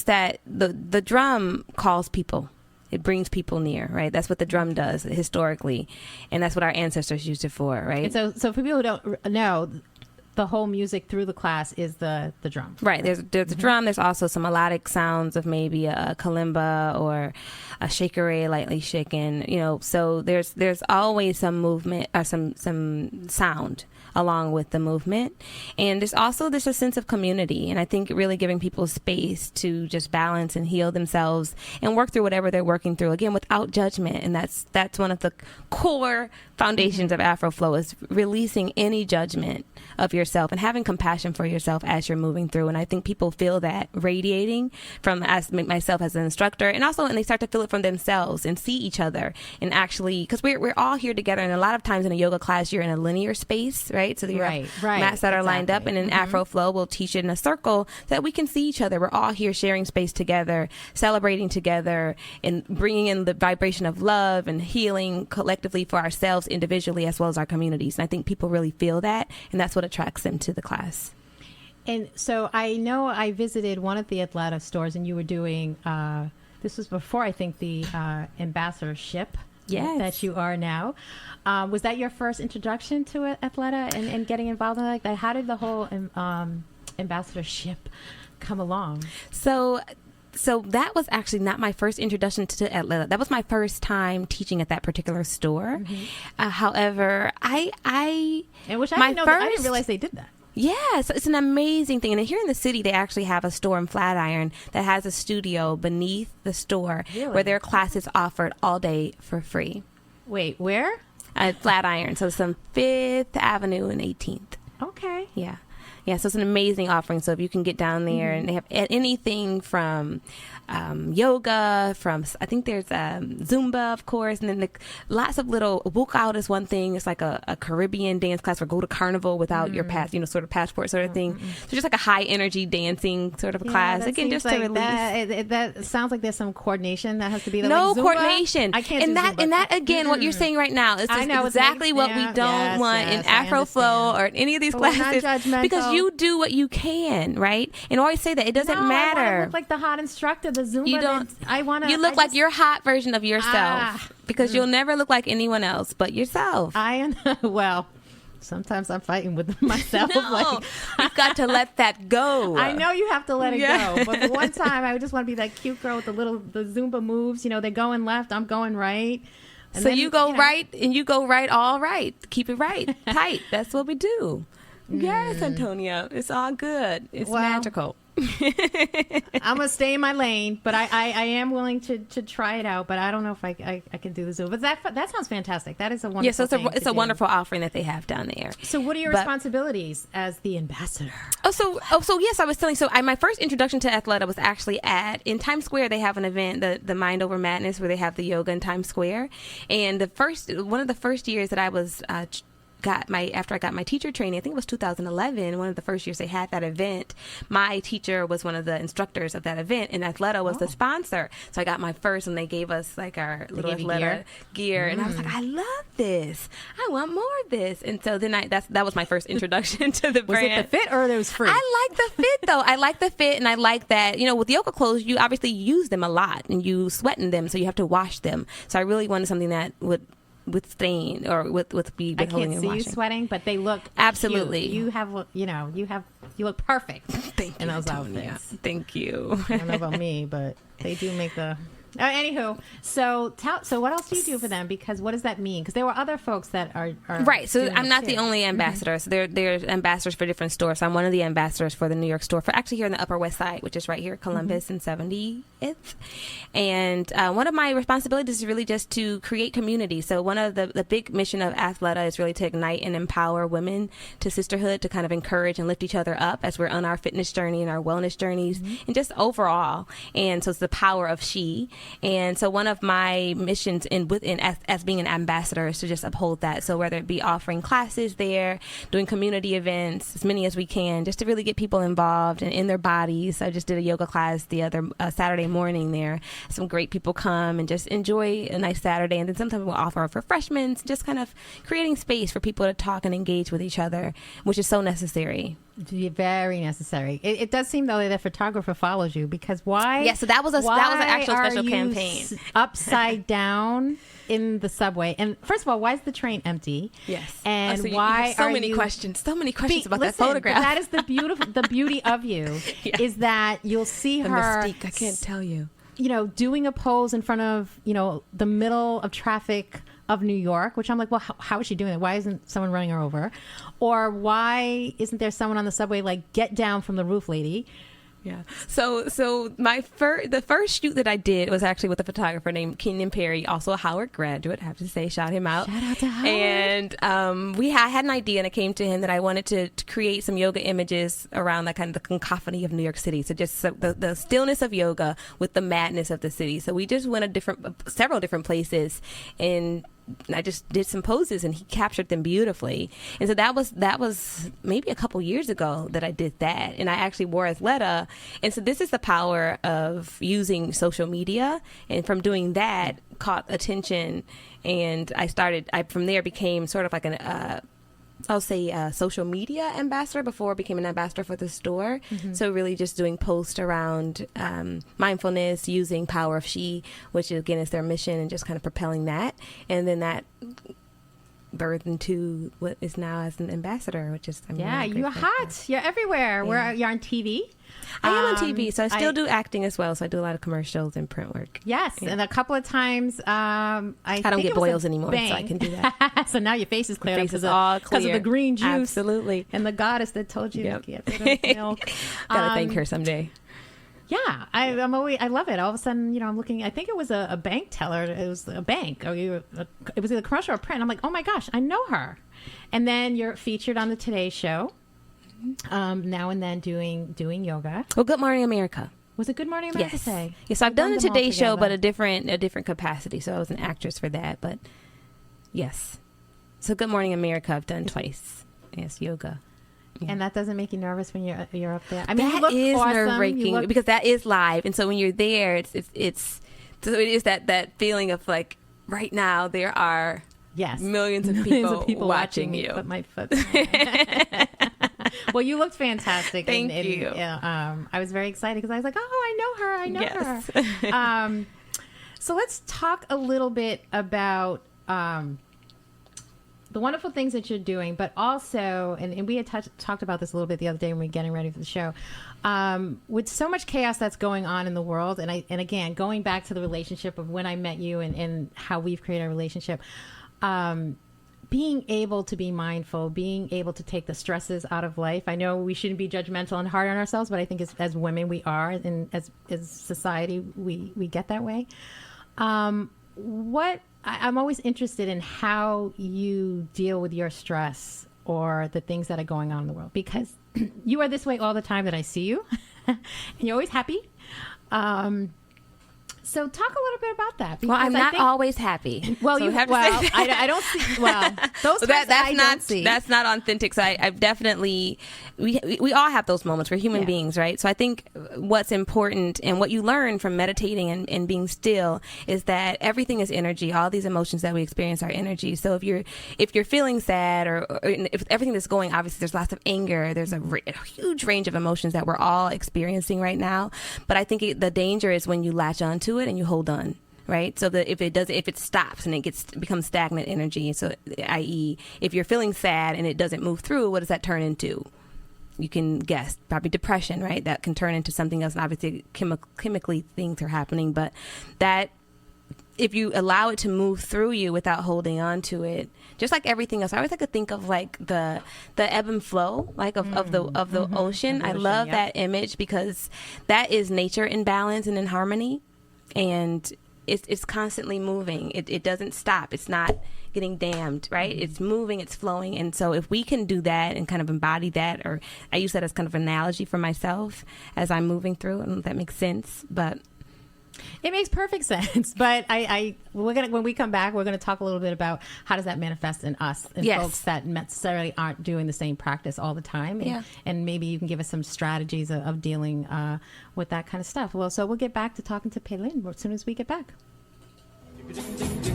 that the drum calls people. It brings people near, right? That's what the drum does historically, and that's what our ancestors used it for, right? And so for people who don't know, the whole music through the class is the drum. Right. There's the drum. There's also some melodic sounds of maybe a kalimba or a shakere, lightly shaken. So there's always some movement or some sound along with the movement. And there's a sense of community. And I think really giving people space to just balance and heal themselves and work through whatever they're working through, again, without judgment. And that's one of the core foundations of Afro Flow, is releasing any judgment of yourself and having compassion for yourself as you're moving through. And I think people feel that radiating from myself as an instructor, and also, and they start to feel it from themselves and see each other, and actually, because we're all here together. And a lot of times in a yoga class, you're in a linear space, right? So you have mats that are lined up, and in Afro Flow, we'll teach it in a circle so that we can see each other. We're all here sharing space together, celebrating together, and bringing in the vibration of love and healing collectively for ourselves individually as well as our communities. And I think people really feel that, and that's what attracts them to the class. And so I know I visited one of the Atlanta stores, and you were doing, this was before, I think, the ambassadorship that you are now. Was that your first introduction to Athleta and getting involved in like that? How did the whole ambassadorship come along? So that was actually not my first introduction to Athleta. That was my first time teaching at that particular store. However, I didn't realize they did that. Yes, it's an amazing thing. And here in the city, they actually have a store in Flatiron that has a studio beneath the store where their classes offered all day for free. Wait, where? Flatiron. So it's on 5th Avenue and 18th. Okay. Yeah. Yeah, so it's an amazing offering. So if you can get down there, and they have anything from yoga, from, I think there's Zumba, of course, and then lots of little, Wukout is one thing. It's like a Caribbean dance class, or go to Carnival without your sort of passport sort of thing. So just like a high energy dancing sort of a class. Again, just to release. That sounds like there's some coordination that has to be there. No like Zumba, coordination. I can't and do that, Zumba. And that, again, what you're saying right now is exactly what we don't want in Afro Flow or in any of these classes. Because you do what you can, right? And always say that it doesn't matter. I want to look like the hot instructor, the Zumba. You don't. You look like your hot version of yourself, because you'll never look like anyone else but yourself. Well, sometimes I'm fighting with myself. No, you've got to let that go. I know you have to let it go. But the one time I just want to be that cute girl with the Zumba moves. They're going left, I'm going right. And so then, you go right, and you go right, all right. Keep it right, tight. That's what we do. Yes, Antonia. It's all good. It's magical. I'm gonna stay in my lane, but I am willing to try it out. But I don't know if I can do the Zoom. But that sounds fantastic. That is a wonderful. Yes, it's a wonderful offering that they have down there. So, what are your responsibilities as the ambassador? So yes, I was telling. So, my first introduction to Athleta was actually in Times Square. They have an event, the Mind Over Madness, where they have the yoga in Times Square. And one of the first years that I was after I got my teacher training, I think it was 2011, one of the first years they had that event, my teacher was one of the instructors of that event, and Athleta was the sponsor. So I got my first, and they gave us like our little Athleta gear. And I was like, I love this. I want more of this. And so then that was my first introduction to the brand. Was it the fit or it was free? I like the fit though. I like the fit, and I like that, with yoga clothes, you obviously use them a lot and you sweat in them, so you have to wash them. So I really wanted something that would withstand or with I can't see you sweating, but they look absolutely cute. You look perfect in those outfits. Thank you. I don't know about me, but they do make the. Anywho, so what else do you do for them? Because what does that mean? Because there were other folks that are right. So I'm not the only ambassador. So there's ambassadors for different stores. So I'm one of the ambassadors for the New York store, for actually here in the Upper West Side, which is right here, Columbus and 70th. And one of my responsibilities is really just to create community. So one of the big mission of Athleta is really to ignite and empower women to sisterhood, to kind of encourage and lift each other up as we're on our fitness journey and our wellness journeys, and just overall. And so it's the power of she. And so one of my missions as being an ambassador is to just uphold that. So whether it be offering classes there, doing community events, as many as we can, just to really get people involved and in their bodies. I just did a yoga class the other Saturday morning there. Some great people come and just enjoy a nice Saturday. And then sometimes we'll offer refreshments, just kind of creating space for people to talk and engage with each other, which is so necessary. Very necessary. It does seem though that a photographer follows you, because why? Yeah, so that was an actual special campaign. Upside down in the subway, and first of all, why is the train empty? Yes, and why are many questions about that listen, photograph? That is the beauty of you is that you'll see the her. Mystique, I can't tell you. Doing a pose in front of the middle of traffic of New York, which I'm like, well, how is she doing it? Why isn't someone running her over? Or why isn't there someone on the subway like, get down from the roof, lady? Yeah. So the first shoot that I did was actually with a photographer named Kenyon Perry, also a Howard graduate. I have to say, shout him out. Shout out to Howard. And I had an idea, and I came to him that I wanted to create some yoga images around that kind of the cacophony of New York City. So just the stillness of yoga with the madness of the city. So we just went several different places, and I just did some poses, and he captured them beautifully. And so that was maybe a couple years ago that I did that, and I actually wore Athleta. And so this is the power of using social media, and from doing that caught attention, and I from there became sort of like a social media ambassador before I became an ambassador for the store. Mm-hmm. So really just doing posts around mindfulness, using Power of She, which again is their mission, and just kind of propelling that. And then that birthed into what is now as an ambassador, which is you're hot. You're everywhere. Yeah. You're on TV. I am on TV, so I still do acting as well. So I do a lot of commercials and print work. Yes, yeah. And a couple of times I don't get boils anymore, so I can do that. So now your face is clear because of the green juice. Absolutely. And the goddess that told you to get rid of milk. Gotta thank her someday. Yeah, I love it. All of a sudden, I'm looking. I think it was a bank teller. It was a bank. It was either commercial or print. I'm like, oh my gosh, I know her. And then you're featured on the Today Show. Now and then doing yoga. Well, Good Morning America. Was it Good Morning America? Yes. Yes, I've done the Today Show, but a different capacity. So I was an actress for that. But yes, so Good Morning America I've done twice. Yes, yoga. Yeah. And that doesn't make you nervous when you're up there. I mean, that is awesome. Nerve-wracking because that is live, and so when you're there, it is that feeling of like right now there are millions of people watching you. Put my foot. Well, you looked fantastic. Thank you. I was very excited because I was like, oh, I know her. So let's talk a little bit about the wonderful things that you're doing, but also, and we had talked about this a little bit the other day when we were getting ready for the show, with so much chaos that's going on in the world, and again, going back to the relationship of when I met you and how we've created a relationship, being able to be mindful, being able to take the stresses out of life. I know we shouldn't be judgmental and hard on ourselves, but I think as women we are, and as society we get that way. I'm always interested in how you deal with your stress or the things that are going on in the world, because you are this way all the time that I see you, and you're always happy. So talk a little bit about that. Well, I'm not always happy. Well, so I don't see. Well, those don't see. That's not authentic. So I've definitely, we all have those moments. We're human beings, right? So I think what's important and what you learn from meditating and being still is that everything is energy. All these emotions that we experience are energy. So if you're feeling sad or if everything that's going, obviously there's lots of anger. There's a huge range of emotions that we're all experiencing right now. But I think the danger is when you latch onto it and you hold on, right? So that if it stops and it becomes stagnant energy. So, i.e., if you're feeling sad and it doesn't move through, what does that turn into? You can guess, probably depression, right? That can turn into something else. And obviously, chemically things are happening, but that if you allow it to move through you without holding on to it, just like everything else, I always like to think of like the ebb and flow, like of the ocean. I love that image because that is nature in balance and in harmony. And it's constantly moving. It doesn't stop. It's not getting dammed, right? Mm-hmm. It's moving, it's flowing. And so if we can do that and kind of embody that, or I use that as kind of an analogy for myself as I'm moving through, and if that makes sense. But it makes perfect sense. But when we come back, we're gonna talk a little bit about how does that manifest in us and folks that necessarily aren't doing the same practice all the time. And maybe you can give us some strategies of dealing with that kind of stuff. Well, so we'll get back to talking to Paylin as soon as we get back.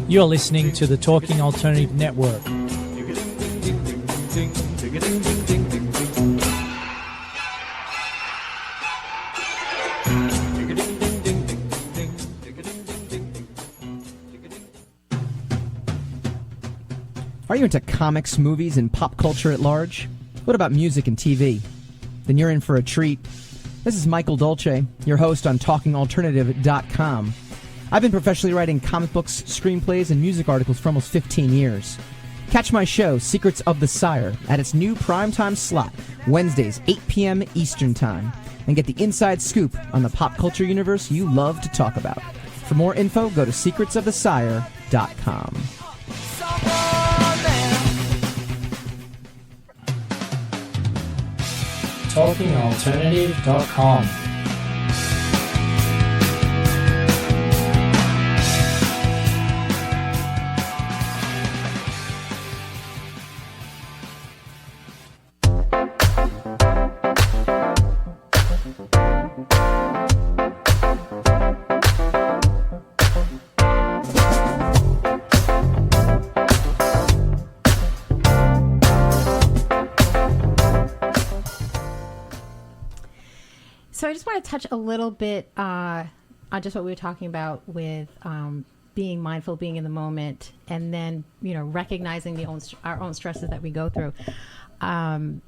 You're listening to the Talking Alternative Network. Are you into comics, movies, and pop culture at large? What about music and TV? Then you're in for a treat. This is Michael Dolce, your host on TalkingAlternative.com. I've been professionally writing comic books, screenplays, and music articles for almost 15 years. Catch my show, Secrets of the Sire, at its new primetime slot, Wednesdays, 8 p.m. Eastern Time. and get the inside scoop on the pop culture universe you love to talk about. For more info, go to secretsofthesire.com. TalkingAlternative.com. So I just want to touch a little bit on just what we were talking about with being mindful, being in the moment, and then, you know, recognizing our own stresses that we go through. You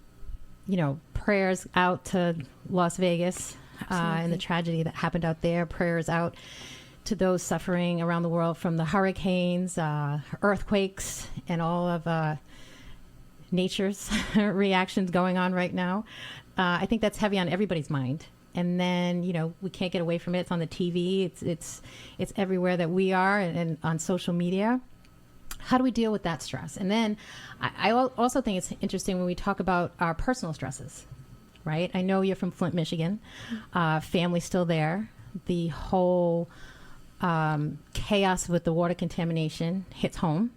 know, prayers out to Las Vegas and the tragedy that happened out there. Prayers out to those suffering around the world from the hurricanes, earthquakes, and all of nature's reactions going on right now. I think that's heavy on everybody's mind. And then, you know, we can't get away from it. It's on the TV. It's everywhere that we are, and on social media. How do we deal with that stress? And then I also think it's interesting when we talk about our personal stresses, right? I know you're from Flint, Michigan. Family's still there. The whole chaos with the water contamination hits home.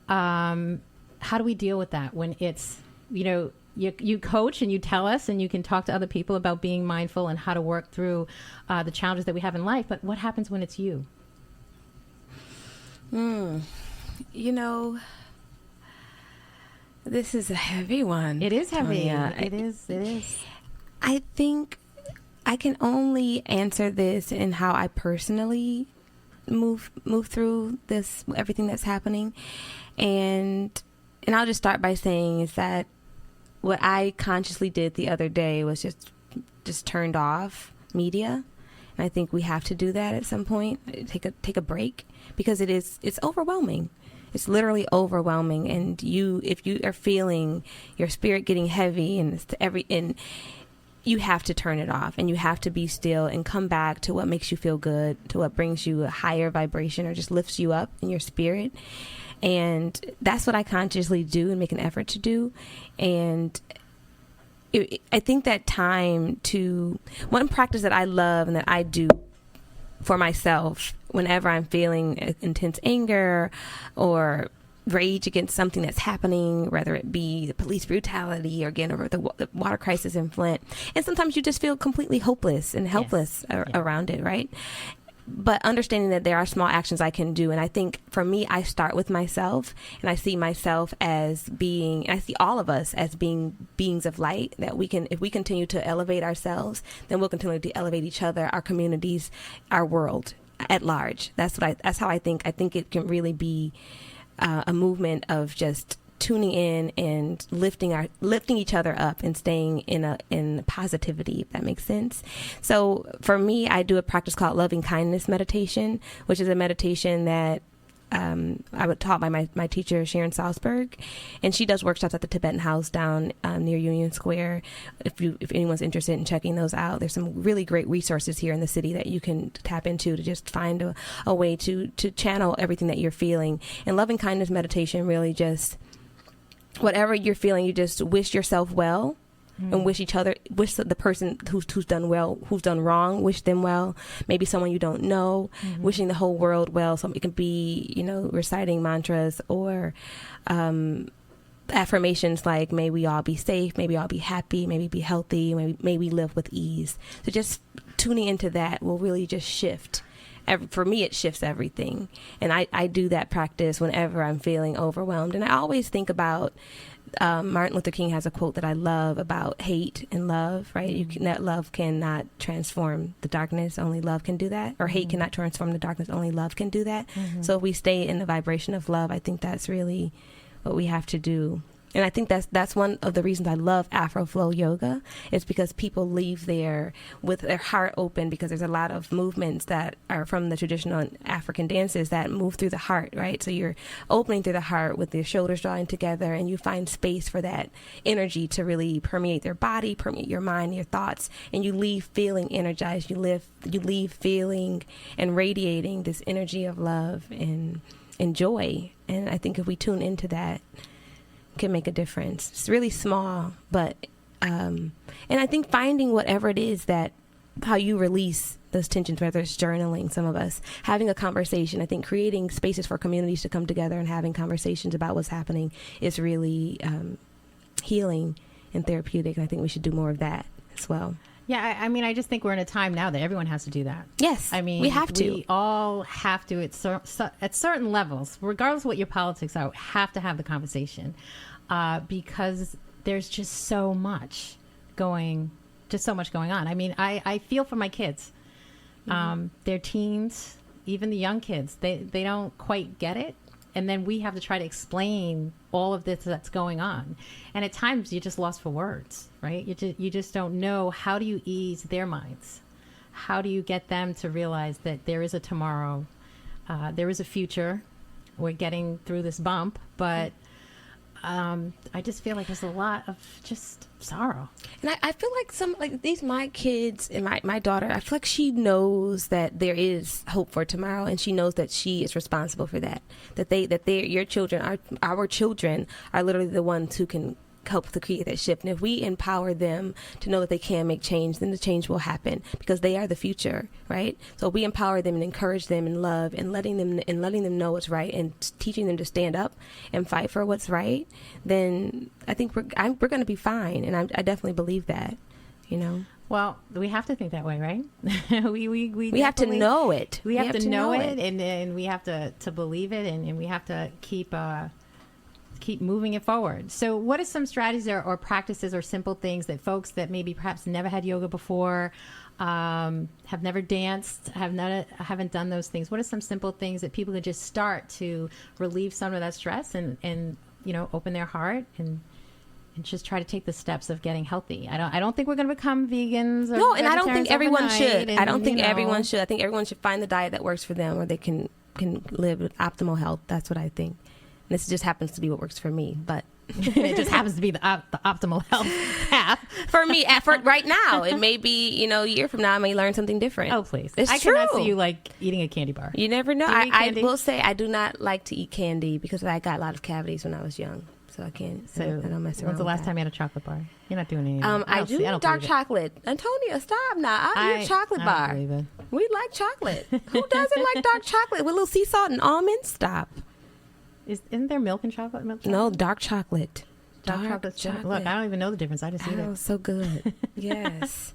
How do we deal with that when it's, you know, you coach and you tell us, and you can talk to other people about being mindful and how to work through the challenges that we have in life. But what happens when it's you? You know, this is a heavy one. It is heavy. Yeah, It is. I think I can only answer this in how I personally move through this, everything that's happening. And I'll just start by saying is that what I consciously did the other day was just turned off media. And I think we have to do that at some point. Take a break, because it's overwhelming. It's literally overwhelming. And if you are feeling your spirit getting heavy and you have to turn it off, and you have to be still and come back to what makes you feel good, to what brings you a higher vibration or just lifts you up in your spirit. And that's what I consciously do and make an effort to do. And I think that one practice that I love and that I do for myself whenever I'm feeling intense anger or rage against something that's happening, whether it be the police brutality or again over the water crisis in Flint. And sometimes you just feel completely hopeless and helpless around it, right? But understanding that there are small actions I can do. And I think for me, I start with myself, and I see myself as being, I see all of us as being beings of light, that if we continue to elevate ourselves, then we'll continue to elevate each other, our communities, our world at large. That's how I think. I think it can really be a movement of just tuning in and lifting each other up and staying in positivity, if that makes sense. So for me, I do a practice called loving kindness meditation, which is a meditation that I was taught by my teacher, Sharon Salzberg, and she does workshops at the Tibetan House down near Union Square. If anyone's interested in checking those out, there's some really great resources here in the city that you can tap into to just find a way to channel everything that you're feeling. And loving kindness meditation really just, whatever you're feeling, you just wish yourself well, and wish the person who's done well, who's done wrong, wish them well. Maybe someone you don't know, wishing the whole world well. So it can be, reciting mantras or affirmations like, may we all be safe, may we all be happy, may we be healthy, may we live with ease. So just tuning into that will really just shift. For me, it shifts everything. And I do that practice whenever I'm feeling overwhelmed. And I always think about Martin Luther King has a quote that I love about hate and love, right? That love cannot transform the darkness, only love can do that. Or hate cannot transform the darkness, only love can do that. So if we stay in the vibration of love, I think that's really what we have to do. And I think that's one of the reasons I love Afro Flow Yoga, is because people leave there with their heart open, because there's a lot of movements that are from the traditional African dances that move through the heart, right? So you're opening through the heart with your shoulders drawing together, and you find space for that energy to really permeate their body, permeate your mind, your thoughts, and you leave feeling energized. You leave feeling and radiating this energy of love and joy. And I think if we tune into that, can make a difference. It's really small, but and I think finding whatever it is that how you release those tensions, whether it's journaling, some of us having a conversation. I think creating spaces for communities to come together and having conversations about what's happening is really healing and therapeutic. And I think we should do more of that as well. Yeah, I mean, I just think we're in a time now that everyone has to do that. Yes, I mean, we have to. We all have to at certain levels, regardless of what your politics are, have to have the conversation because there's just so much going on. I mean, I feel for my kids. They're teens, even the young kids. They don't quite get it. And then we have to try to explain all of this that's going on. And at times you're just lost for words, right? You just don't know, how do you ease their minds? How do you get them to realize that there is a tomorrow? There is a future. We're getting through this bump, but I just feel like there's a lot of just sorrow. And I feel like my kids and my daughter, I feel like she knows that there is hope for tomorrow, and she knows that she is responsible for that. Your children, our children are literally the ones who can help to create that shift. And if we empower them to know that they can make change, then the change will happen, because they are the future, right? So we empower them and encourage them in love and letting them know what's right and teaching them to stand up and fight for what's right. Then I think we're going to be fine, and I definitely believe that. You know. Well, we have to think that way, right? we have to know it. We have to know it, and we have to believe it, and we have to keep moving it forward. So what are some strategies or practices or simple things that folks that maybe perhaps never had yoga before, have never danced, haven't done those things? What are some simple things that people could just start to relieve some of that stress and open their heart and just try to take the steps of getting healthy? I don't think we're going to become vegans. Or no, and I don't think everyone should. I don't think everyone should. I think everyone should find the diet that works for them, or they can live with optimal health. That's what I think. This just happens to be what works for me, but it just happens to be the optimal health path for me. For right now, it may be a year from now I may learn something different. Oh please, I cannot see you like eating a candy bar. You never know. I will say I do not like to eat candy because I got a lot of cavities when I was young, so I can't. So I don't mess around. When's the last time you had a chocolate bar? You're not doing anything. I do dark chocolate. Antonia, stop now. I eat a chocolate bar. We like chocolate. Who doesn't like dark chocolate with a little sea salt and almonds? Stop. Isn't there milk and chocolate? No, dark chocolate. Dark chocolate. Look, I don't even know the difference. I just eat it. Oh, so good. Yes.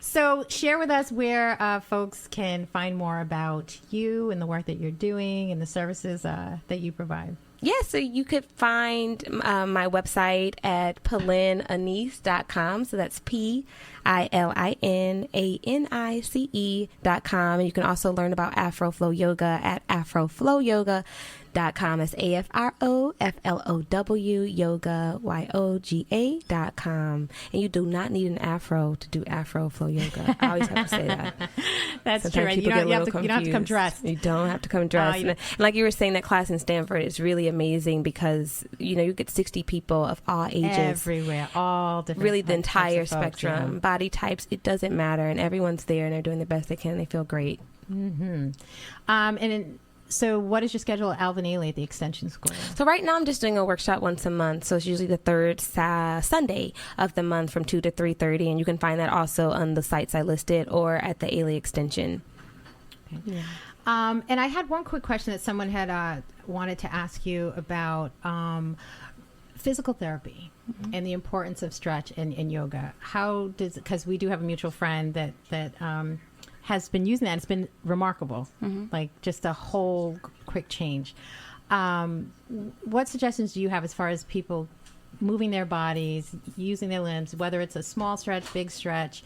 So share with us where folks can find more about you and the work that you're doing and the services that you provide. Yeah, so you could find my website at PillinAnice.com. So that's PILINANICE.com. And you can also learn about Afro Flow Yoga at AfroFlowYoga.com. It's AFROFLOW yoga YOGA.com. And you do not need an afro to do Afro Flow Yoga. I always have to say that. That's Sometimes true. You don't have to come dressed. You don't have to come dressed. And like you were saying, that class in Stanford is really amazing because you get 60 people of all ages, everywhere, all different, really the entire folks, spectrum, body types. It doesn't matter, and everyone's there and they're doing the best they can. And they feel great. So what is your schedule at Alvin Ailey at the Extension School? So right now I'm just doing a workshop once a month. So it's usually the third Sunday of the month from 2 to 3:30. And you can find that also on the sites I listed or at the Ailey Extension. Okay. Yeah. And I had one quick question that someone had wanted to ask you about physical therapy and the importance of stretch in yoga. Because we do have a mutual friend that has been using that. It's been remarkable, like just a whole quick change. What suggestions do you have as far as people moving their bodies, using their limbs, whether it's a small stretch, big stretch,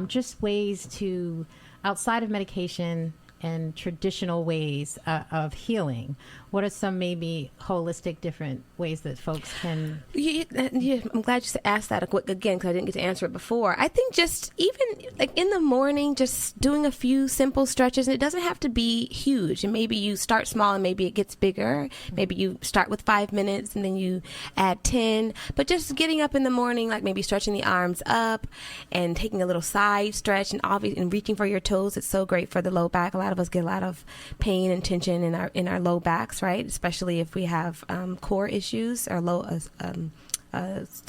just ways to, outside of medication, and traditional ways of healing? What are some maybe holistic different ways that folks can? Yeah, I'm glad you asked that again, because I didn't get to answer it before. I think just even like in the morning, just doing a few simple stretches, and it doesn't have to be huge. And maybe you start small and maybe it gets bigger. Maybe you start with 5 minutes and then you add 10. But just getting up in the morning, like maybe stretching the arms up and taking a little side stretch and reaching for your toes. It's so great for the low back. A lot of us get a lot of pain and tension in our low backs, right? Especially if we have core issues or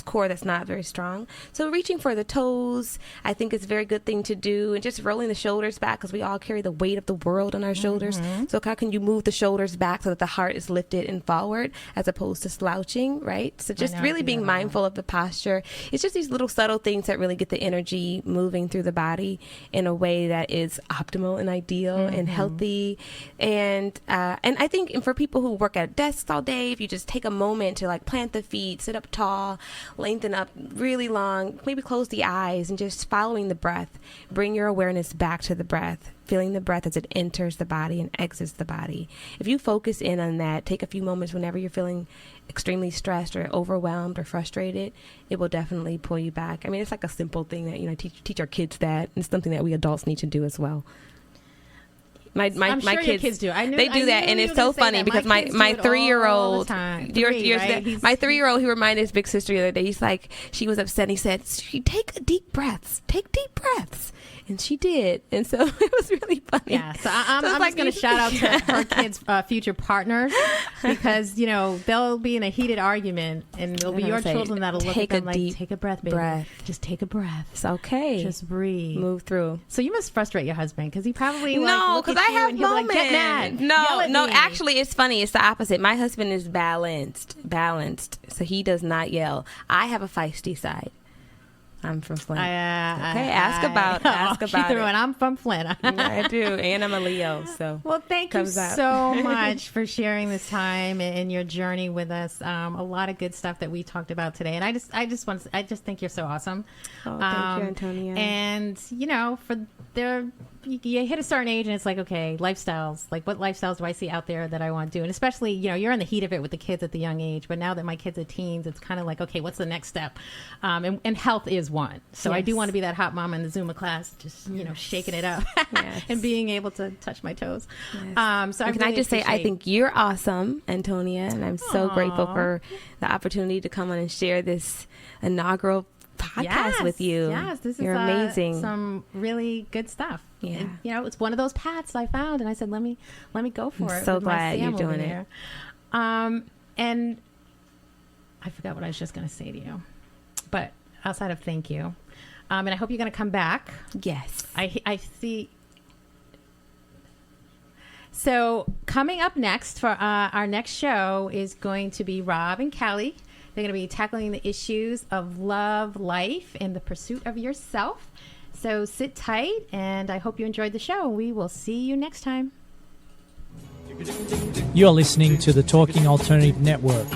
core that's not very strong. So reaching for the toes, I think is a very good thing to do, and just rolling the shoulders back, because we all carry the weight of the world on our shoulders. So how can you move the shoulders back so that the heart is lifted and forward as opposed to slouching, right? So just really being mindful of the posture. It's just these little subtle things that really get the energy moving through the body in a way that is optimal and ideal and healthy. And I think for people who work at desks all day, if you just take a moment to like plant the feet, sit up tall, lengthen up really long, maybe close the eyes, and just following the breath. Bring your awareness back to the breath, feeling the breath as it enters the body and exits the body. If you focus in on that, take a few moments whenever you're feeling extremely stressed or overwhelmed or frustrated, it will definitely pull you back. I mean, it's like a simple thing that, teach our kids that, and it's something that we adults need to do as well. My sure kids, your kids do. They do that, and it's so funny because my 3-year-old, my 3-year-old, he reminded his big sister the other day. He's like, she was upset. And he said, "Take deep breaths, and she did, and so it was really funny. Yeah, so I'm just going to shout out to her kids' future partners, because they'll be in a heated argument, and it'll be your children that'll look at them like, "Take a breath, baby. Just take a breath. It's okay. Just breathe, move through." So you must frustrate your husband, because he probably no, because I have moments. Like, get mad. No, actually, it's funny. It's the opposite. My husband is balanced, so he does not yell. I have a feisty side. I'm from Flint. Ask about it. I'm from Flint. I do, and I'm a Leo. So well, thank you so much for sharing this time and your journey with us. A lot of good stuff that we talked about today, and I just think you're so awesome. Oh, thank you, Antonia. And you hit a certain age and it's like, okay, lifestyles, like what lifestyles do I see out there that I want to do? And especially, you're in the heat of it with the kids at the young age, but now that my kids are teens, it's kind of like, okay, what's the next step? And health is one. So I do want to be that hot mama in the Zumba class, just, shaking it up and being able to touch my toes. Yes. So can I just say, I think you're awesome, Antonia, and I'm so grateful for the opportunity to come on and share this inaugural podcast with you. Yes, this You're is amazing. Some really good stuff. Yeah, and, it's one of those paths I found, and I said, let me go for it. So glad you're doing it. And I forgot what I was just going to say to you, but outside of thank you, and I hope you're going to come back. Yes, I see. So coming up next for our next show is going to be Rob and Callie. They're going to be tackling the issues of love, life, and the pursuit of yourself. So sit tight, and I hope you enjoyed the show. We will see you next time. You're listening to the Talking Alternative Network.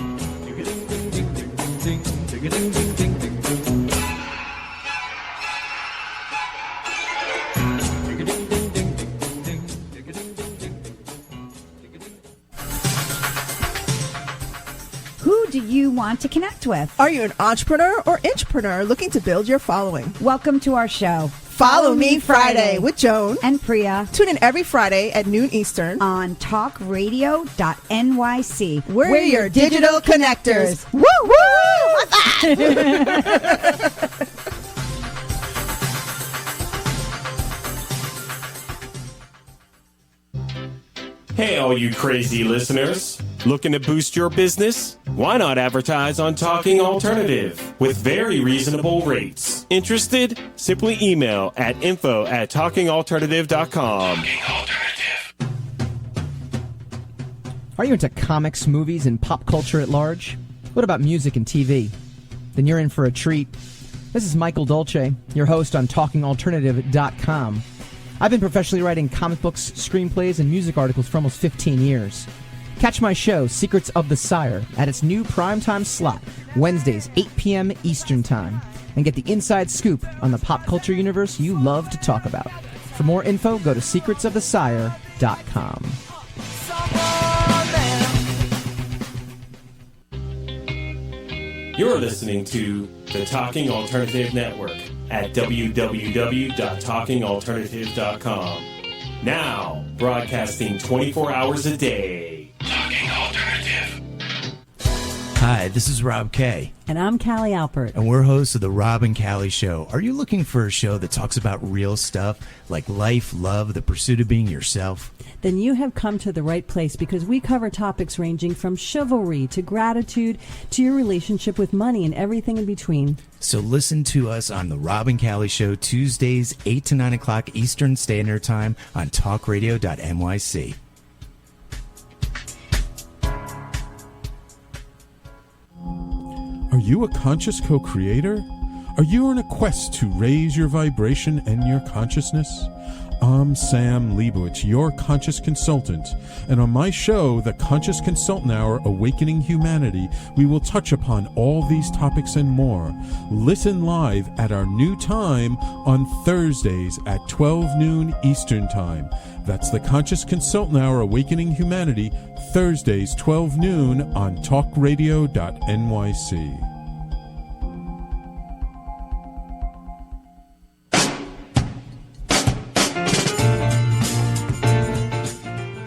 Who do you want to connect with? Are you an entrepreneur or intrapreneur looking to build your following? Welcome to our show. Follow Me Friday with Joan and Priya. Tune in every Friday at noon Eastern on talkradio.nyc. We're your digital connectors. Woo woo! Hey, all you crazy listeners. Looking to boost your business? Why not advertise on Talking Alternative with very reasonable rates? Interested? Simply email at info@talkingalternative.com. Are you into comics, movies, and pop culture at large? What about music and TV? Then you're in for a treat. This is Michael Dolce, your host on TalkingAlternative.com. I've been professionally writing comic books, screenplays, and music articles for almost 15 years. Catch my show, Secrets of the Sire, at its new primetime slot, Wednesdays, 8 p.m. Eastern Time, and get the inside scoop on the pop culture universe you love to talk about. For more info, go to secretsofthesire.com. You're listening to the Talking Alternative Network at www.talkingalternative.com. Now, broadcasting 24 hours a day. Talking Alternative. Hi, this is Rob Kay. And I'm Callie Alpert. And we're hosts of The Rob and Callie Show. Are you looking for a show that talks about real stuff like life, love, the pursuit of being yourself? Then you have come to the right place because we cover topics ranging from chivalry to gratitude to your relationship with money and everything in between. So listen to us on The Rob and Callie Show Tuesdays, 8 to 9 o'clock Eastern Standard Time on talkradio.nyc. Are you a conscious co-creator? Are you on a quest to raise your vibration and your consciousness? I'm Sam Leibowitz, your conscious consultant, and on my show, The Conscious Consultant Hour, Awakening Humanity, we will touch upon all these topics and more. Listen live at our new time on Thursdays at 12 noon Eastern Time. That's The Conscious Consultant Hour, Awakening Humanity, Thursdays 12 noon on talkradio.nyc.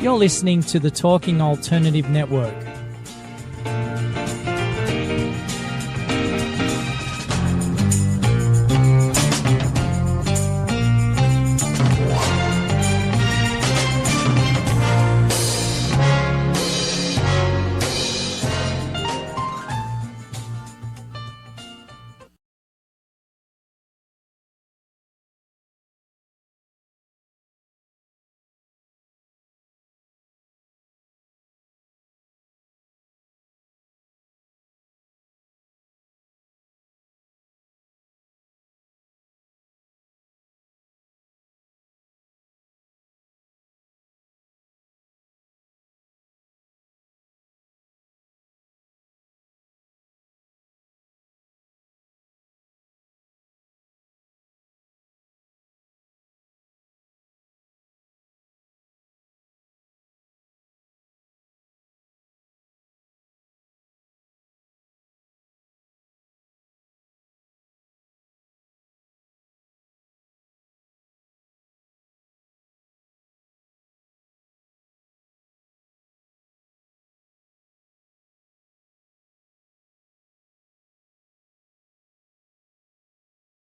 You're listening to the Talking Alternative Network.